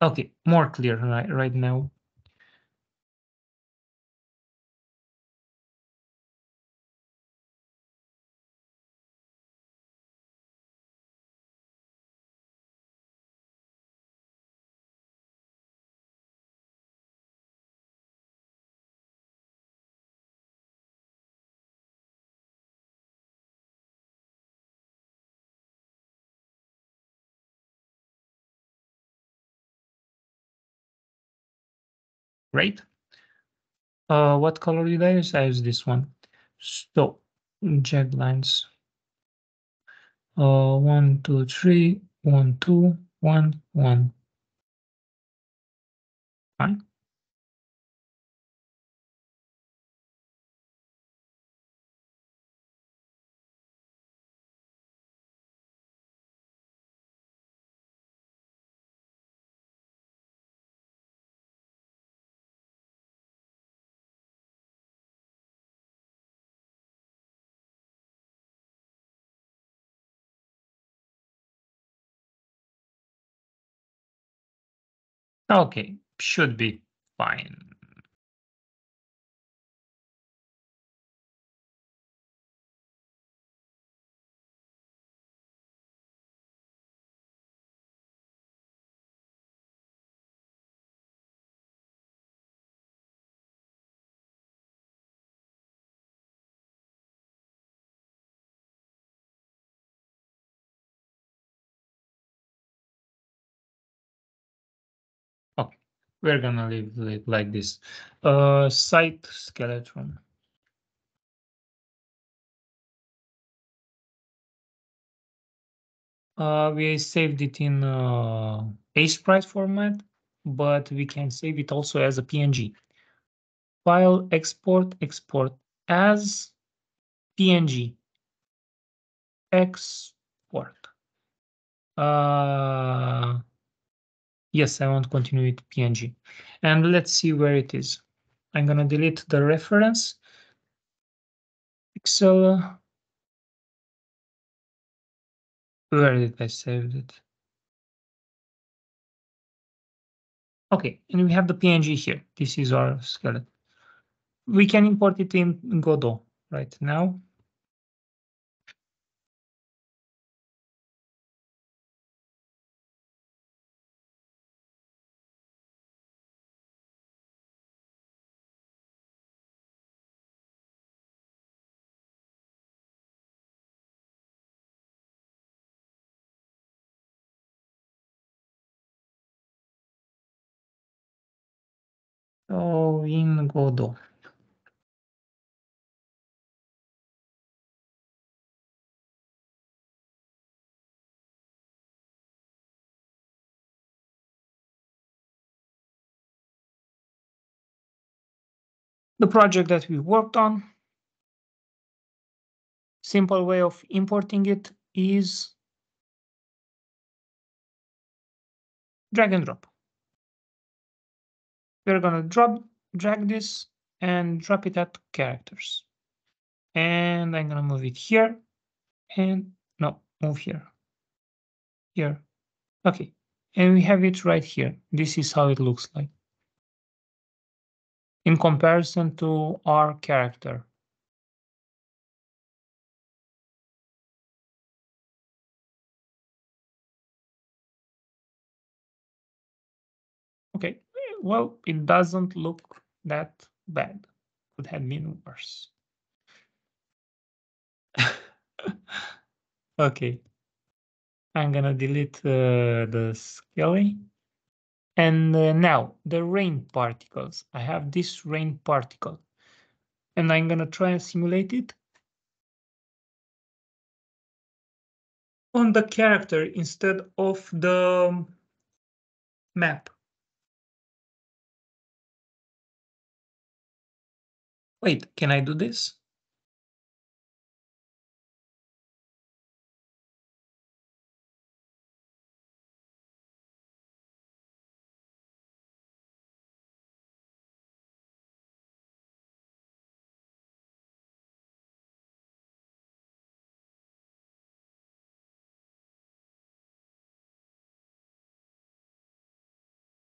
Okay, more clear right now. Right? What color did I use? I use this one. So jagged lines. 1, 2, 3, 1, 2, 1, 1. Fine. Okay, should be fine. Okay, we're gonna leave it like this. Site skeleton. We saved it in sprite format, but we can save it also as a PNG. File export, export as PNG. Export. Yes, I want to continue with PNG. And let's see where it is. I'm gonna delete the reference. Pixel. Where did I save it? Okay, and we have the PNG here. This is our skeleton. We can import it in Godot right now. So in Godot. the project that we worked on. Simple way of importing it is drag and drop. We're gonna drag this and drop it at characters. And I'm gonna move it here and no, move here. Here. Okay. And we have it right here. This is how it looks like in comparison to our character. Okay, well, it doesn't look that bad. Could have been worse. Okay, I'm gonna delete the scaling. And now the rain particles. I have this rain particle. And I'm gonna try and simulate it on the character instead of the map. Wait, can I do this?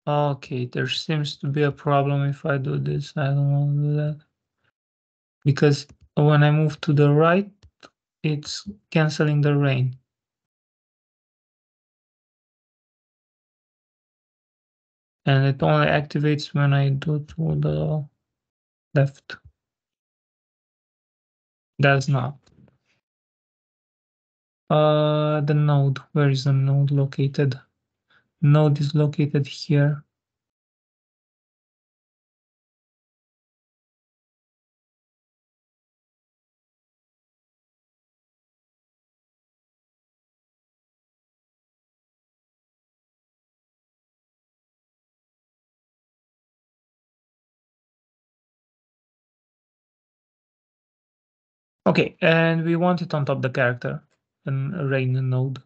Okay, there seems to be a problem if I do this. I don't want to do that. Because when I move to the right, it's canceling the rain. And it only activates when I do to the left. That's not. The node. Where is the node located? Node is located here. Okay, and we want it on top of the character, and rain node.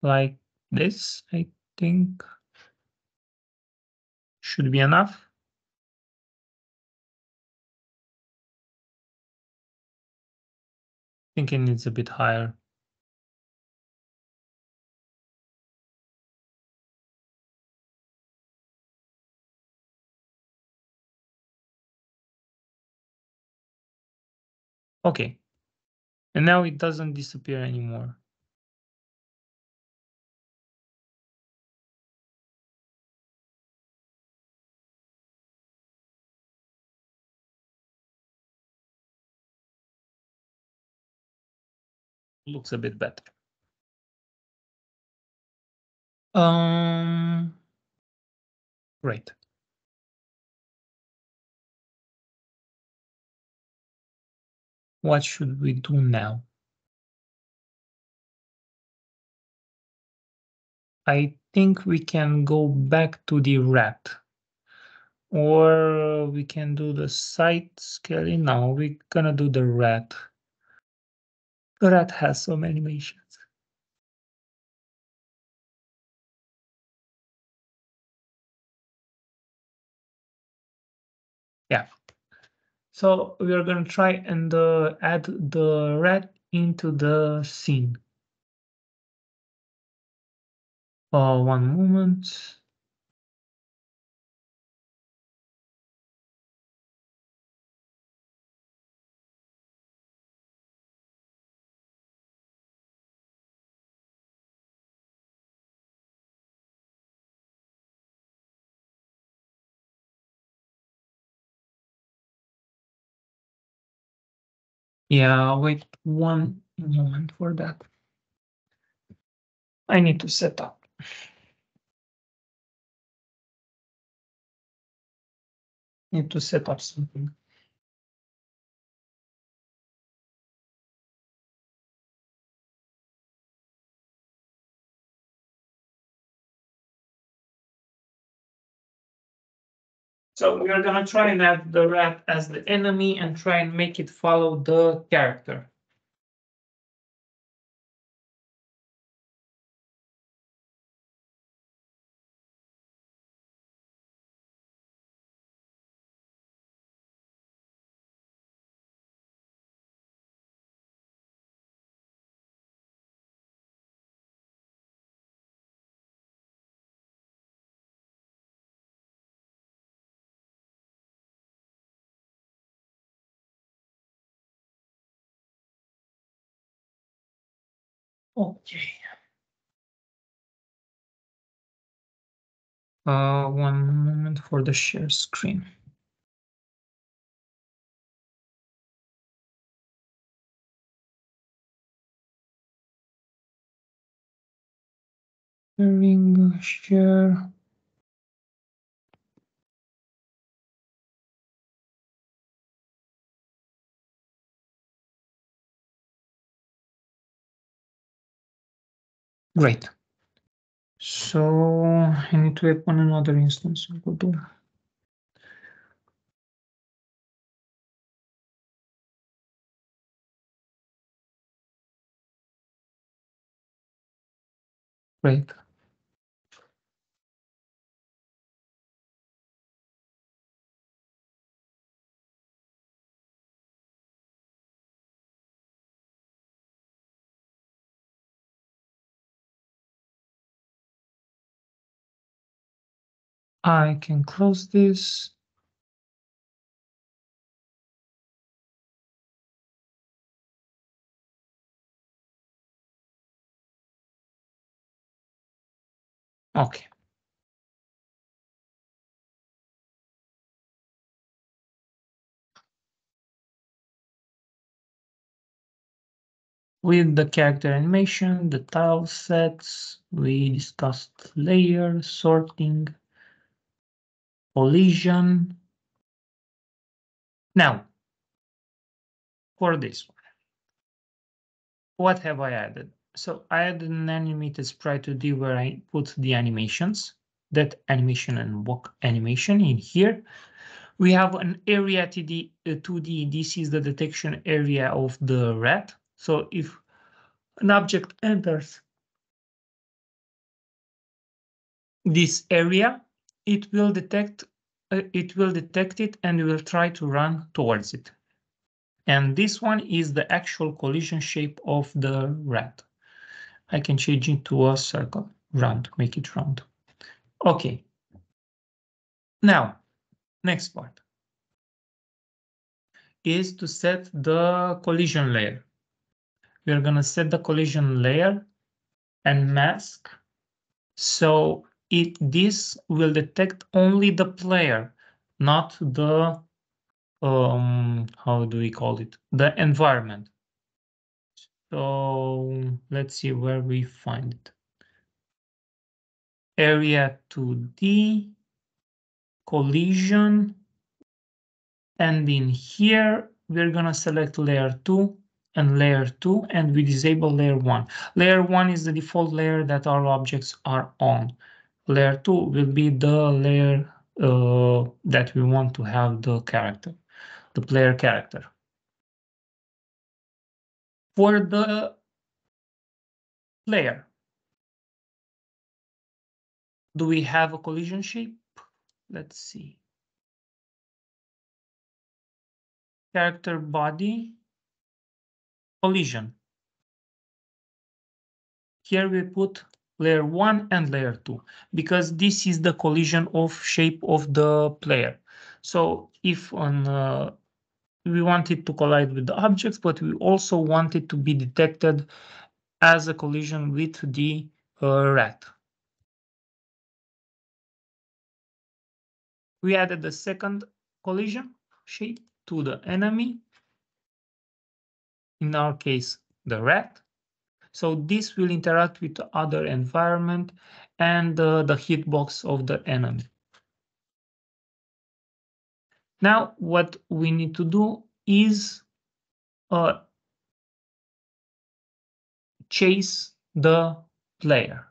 Like this, I think should be enough. I think it needs a bit higher. Okay, and now it doesn't disappear anymore. Looks a bit better. Great. What should we do now? I think we can go back to the rat. Or we can do the site scaling. No, we're gonna do the rat. The rat has some animations. Yeah. So we are gonna try and add the rat into the scene. One moment. Yeah, wait one moment for that. I need to set up. Need to set up something. So we are gonna try and add the rat as the enemy and try and make it follow the character. Okay. One moment for the share screen. Sharing, share. Great. So I need to open another instance of Godot. Great. I can close this. Okay. With the character animation, the tile sets, we discussed layer, sorting, collision. Now, for this one, what have I added? So I added an animated sprite 2D where I put the animations, that animation and walk animation in here. We have an area 2D. This is the detection area of the rat. So if an object enters this area, it will detect it and will try to run towards it. And this one is the actual collision shape of the rat. I can change it to a circle, round, make it round. Okay. Now, next part is to set the collision layer. We're gonna set the collision layer and mask. So this will detect only the player, not the how do we call it? The environment. So let's see where we find it. Area 2D, collision, and in here we're gonna select layer 2 and layer 2 and we disable layer 1. Layer 1 is the default layer that our objects are on. Layer 2 will be the layer that we want to have the character, the player character. For the player, do we have a collision shape? Let's see. Character body, collision. Here we put layer 1 and layer 2 because this is the collision of shape of the player. So if on we want it to collide with the objects, but we also want it to be detected as a collision with the rat. We added the second collision shape to the enemy, in our case, the rat. So this will interact with the other environment and the hitbox of the enemy. Now, what we need to do is chase the player.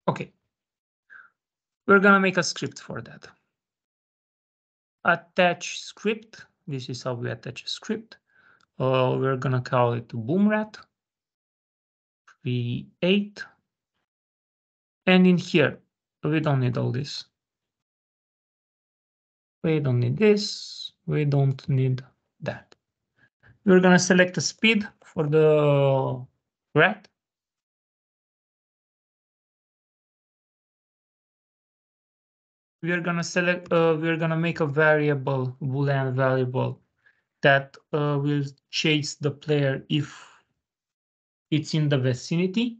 Okay, we're gonna make a script for that. Attach script. This is how we attach a script. We're gonna call it boomrat create. And in here, we don't need all this. We don't need this. We don't need that. We're gonna select a speed for the rat. We're gonna make a variable, Boolean variable that will chase the player if it's in the vicinity.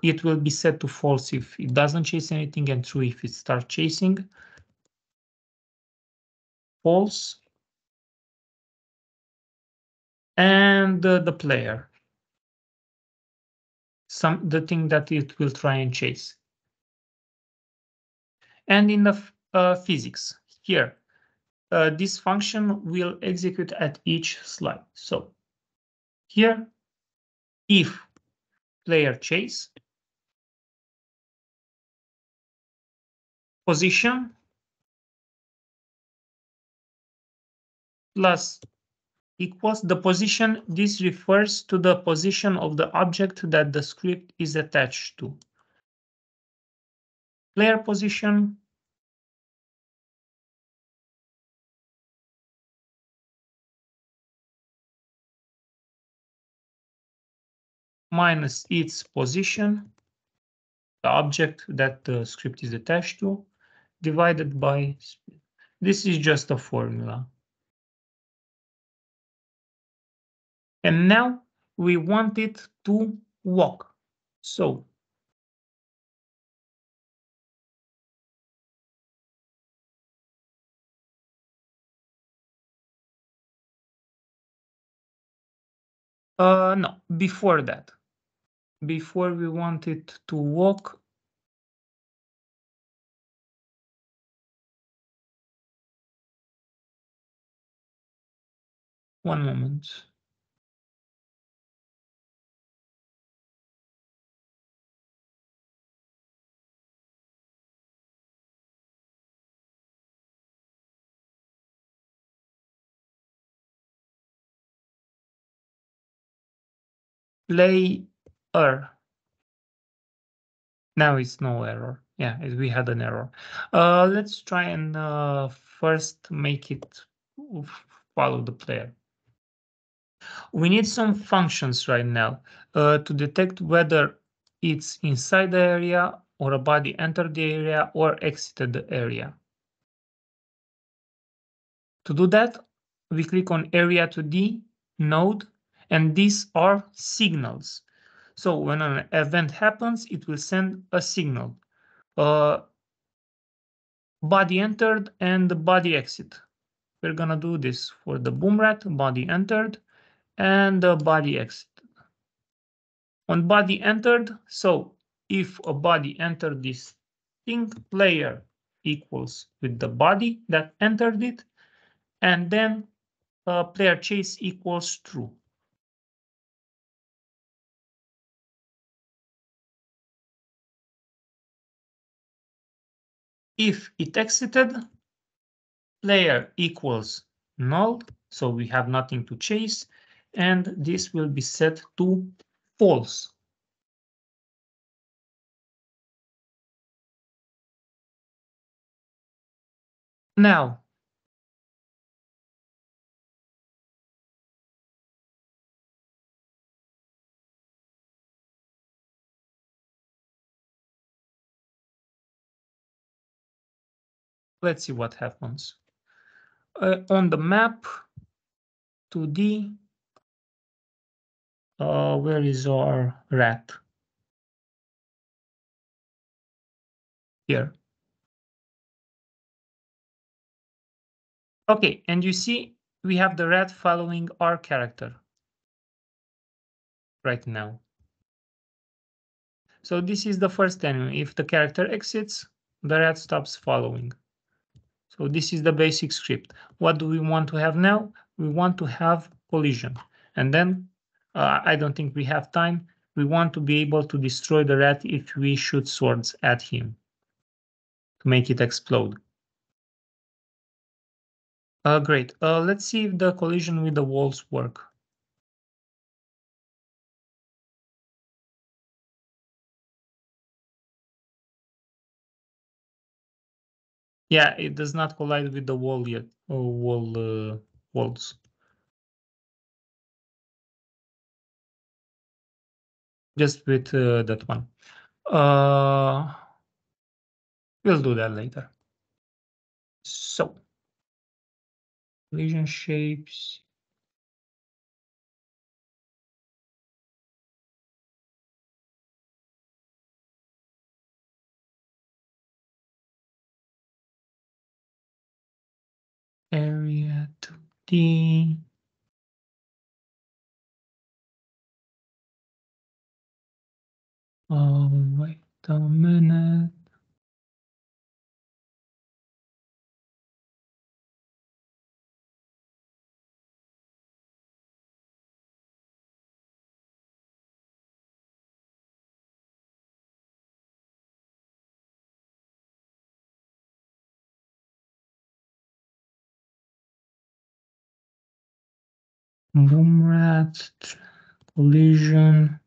It will be set to false if it doesn't chase anything, and true if it starts chasing. False. And the player, the thing that it will try and chase. And in the physics here, this function will execute at each slide. So here, if player chase, position plus equals the position. This refers to the position of the object that the script is attached to. Player position minus its position, the object that the script is attached to, divided by speed. This is just a formula. And now we want it to walk. So no, before that, before we want it to walk, one moment. Player. Now it's no error. Yeah, we had an error. Let's try and first make it follow the player. We need some functions right now to detect whether it's inside the area or a body entered the area or exited the area. To do that, we click on Area 2D node, and these are signals. So when an event happens, it will send a signal. Body entered and the body exit. We're gonna do this for the boomrat, body entered, and the body exit. On body entered, so if a body entered this thing, player equals with the body that entered it, and then player chase equals true. If it exited, player equals null, so we have nothing to chase, and this will be set to false. Now, let's see what happens. On the map, 2D, where is our rat? Here. Okay, and you see we have the rat following our character right now. So this is the first enemy. If the character exits, the rat stops following. So this is the basic script. What do we want to have now? We want to have collision. And then I don't think we have time. we want to be able to destroy the rat if we shoot swords at him to make it explode. Great. Let's see if the collision with the walls work. Yeah, it does not collide with the wall yet. Walls. Just with that one. We'll do that later. So, collision shapes. Area 2D. Oh, wait a minute. Boom rat, collision.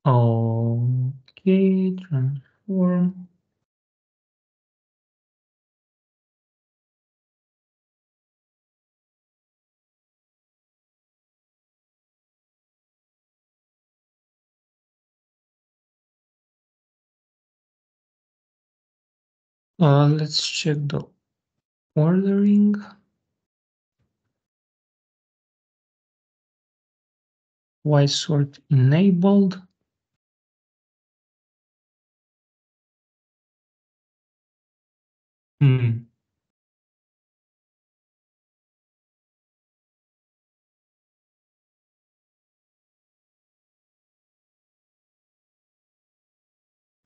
Okay, transform. Let's check the ordering. White sort enabled. Hmm.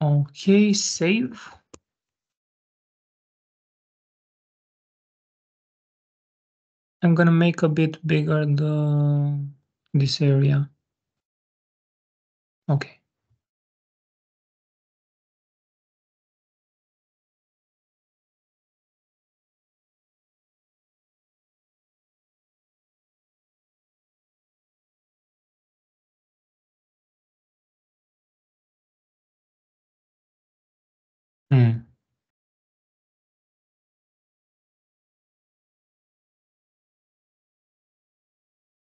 Okay, save. I'm gonna make a bit bigger this area. Okay. Hmm.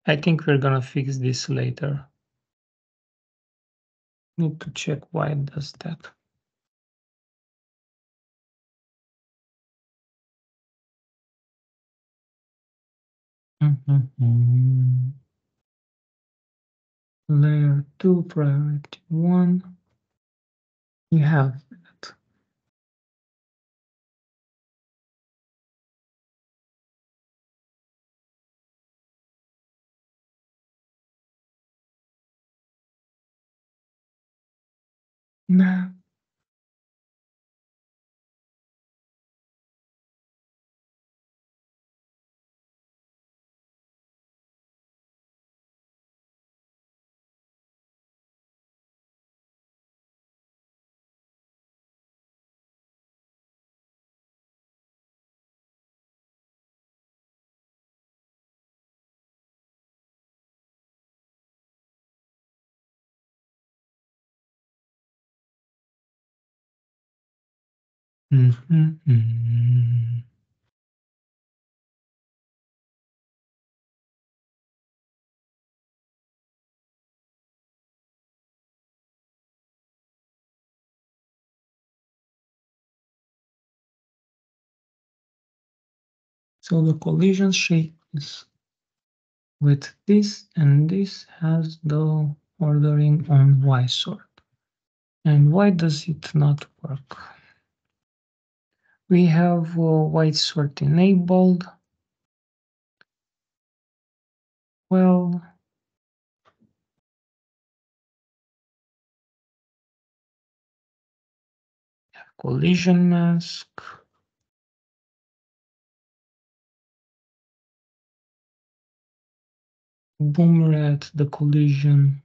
I think we're gonna fix this later. Need to check why it does that. Layer 2, priority 1. We have that. Now, So the collision shape is with this, and this has the ordering on Y sort. And why does it not work? We have Y sort enabled. Well, collision mask. Boomrat, the collision.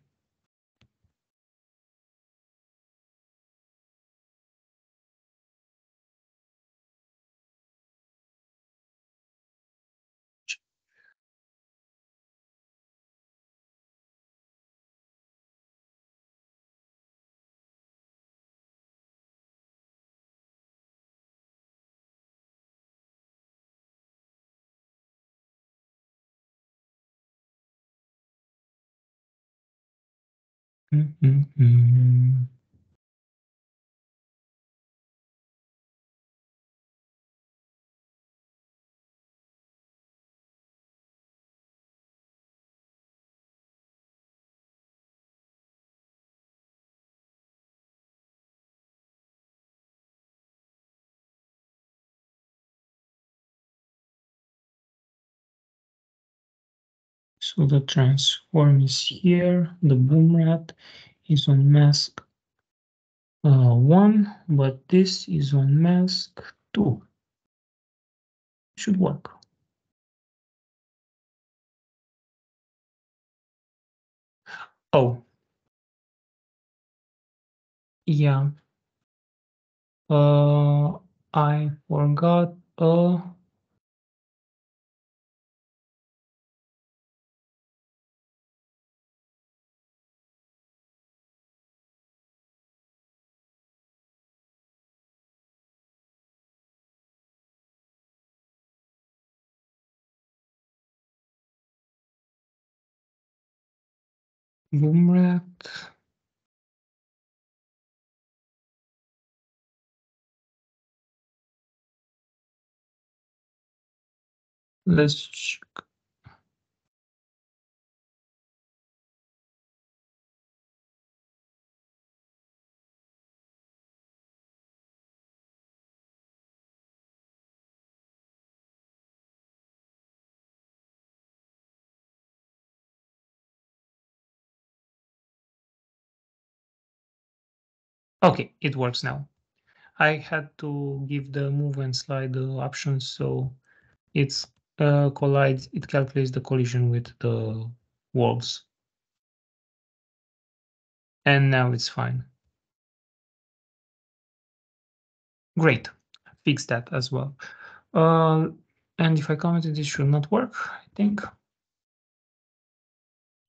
So the transform is here. The boomrat is on mask 1, but this is on mask 2. Should work. Oh, yeah. I forgot boomrat. Let's check. Okay, it works now. I had to give the move and slide options, so it's collides. It calculates the collision with the walls, and now it's fine. Great, fix that as well. And if I commented, this should not work. I think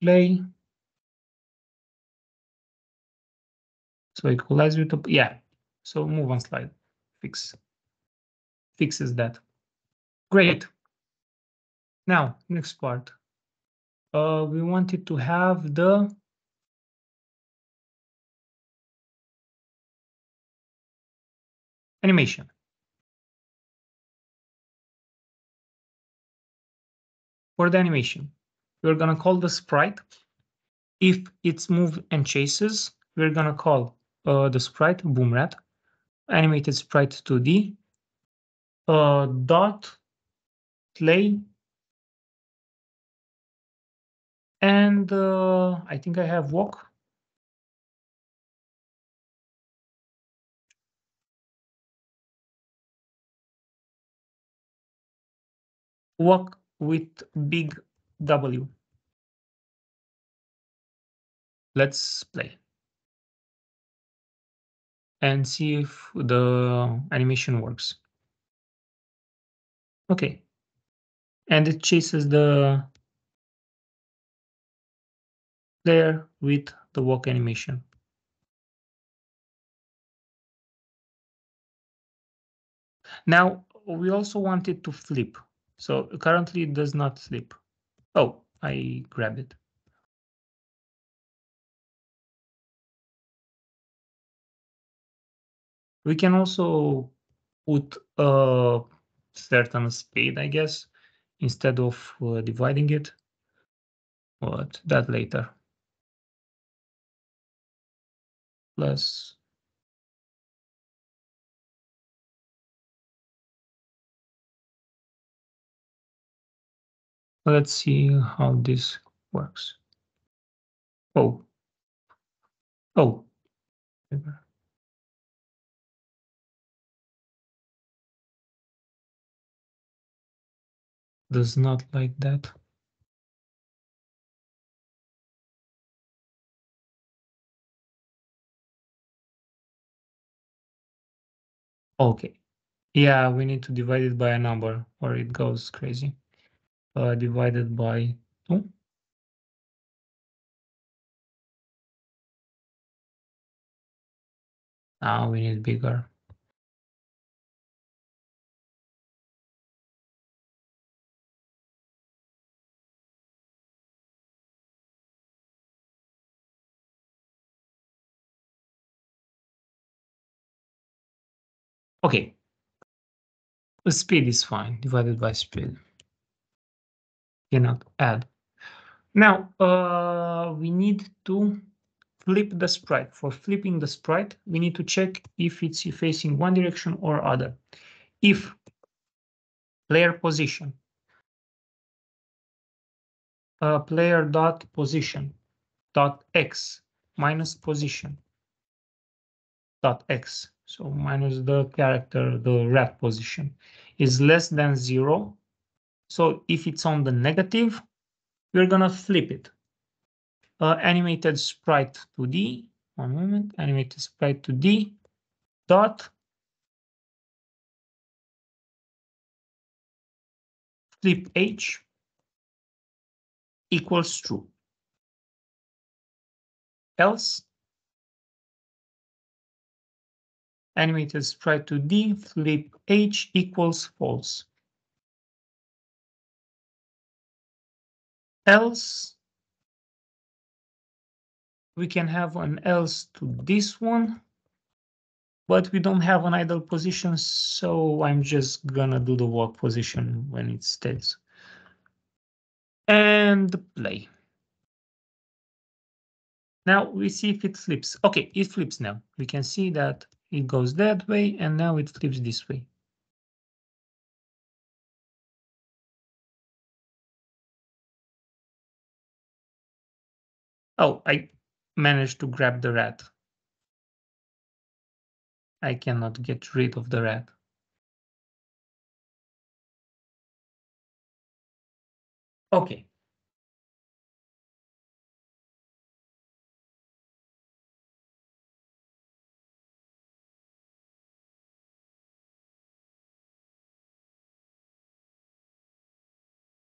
play. So it collides with the yeah. So move on slide. Fixes that. Great. Now next part. We wanted to have the animation. For the animation, we're gonna call the sprite. If it's move and chases, we're gonna call the sprite boomrat, animated sprite 2D, dot play, and I think I have walk. Walk with big W. Let's play and see if the animation works. Okay, and it chases the player with the walk animation. Now we also want it to flip. So currently it does not flip. Oh, I grab it. We can also put a certain speed, I guess, instead of dividing it. What? That later. Plus, let's see how this works. Oh, oh, does not like that. Okay. Yeah, we need to divide it by a number or it goes crazy. Divided by 2. Now we need bigger. Okay, the speed is fine, divided by speed. Cannot add. Now, we need to flip the sprite. For flipping the sprite, we need to check if it's facing one direction or other. If player position, player dot position dot x minus position dot x, so minus the character, the rat position, is less than 0. So if it's on the negative, we're gonna flip it. Animated sprite 2D. One moment. Animated sprite 2D dot flip h equals true. Else, animated sprite 2D flip h equals false. Else, we can have an else to this one, but we don't have an idle position, so I'm just gonna do the walk position when it stays. And play. Now we see if it flips. Okay, it flips now. We can see that it goes that way, and now it flips this way. Oh, I managed to grab the rat. I cannot get rid of the rat. Okay.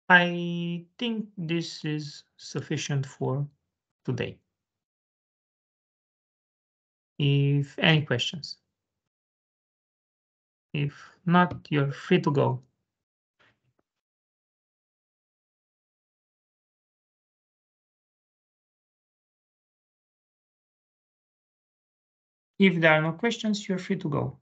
I think this is sufficient for today. If any questions, if not, you're free to go. If there are no questions, you're free to go.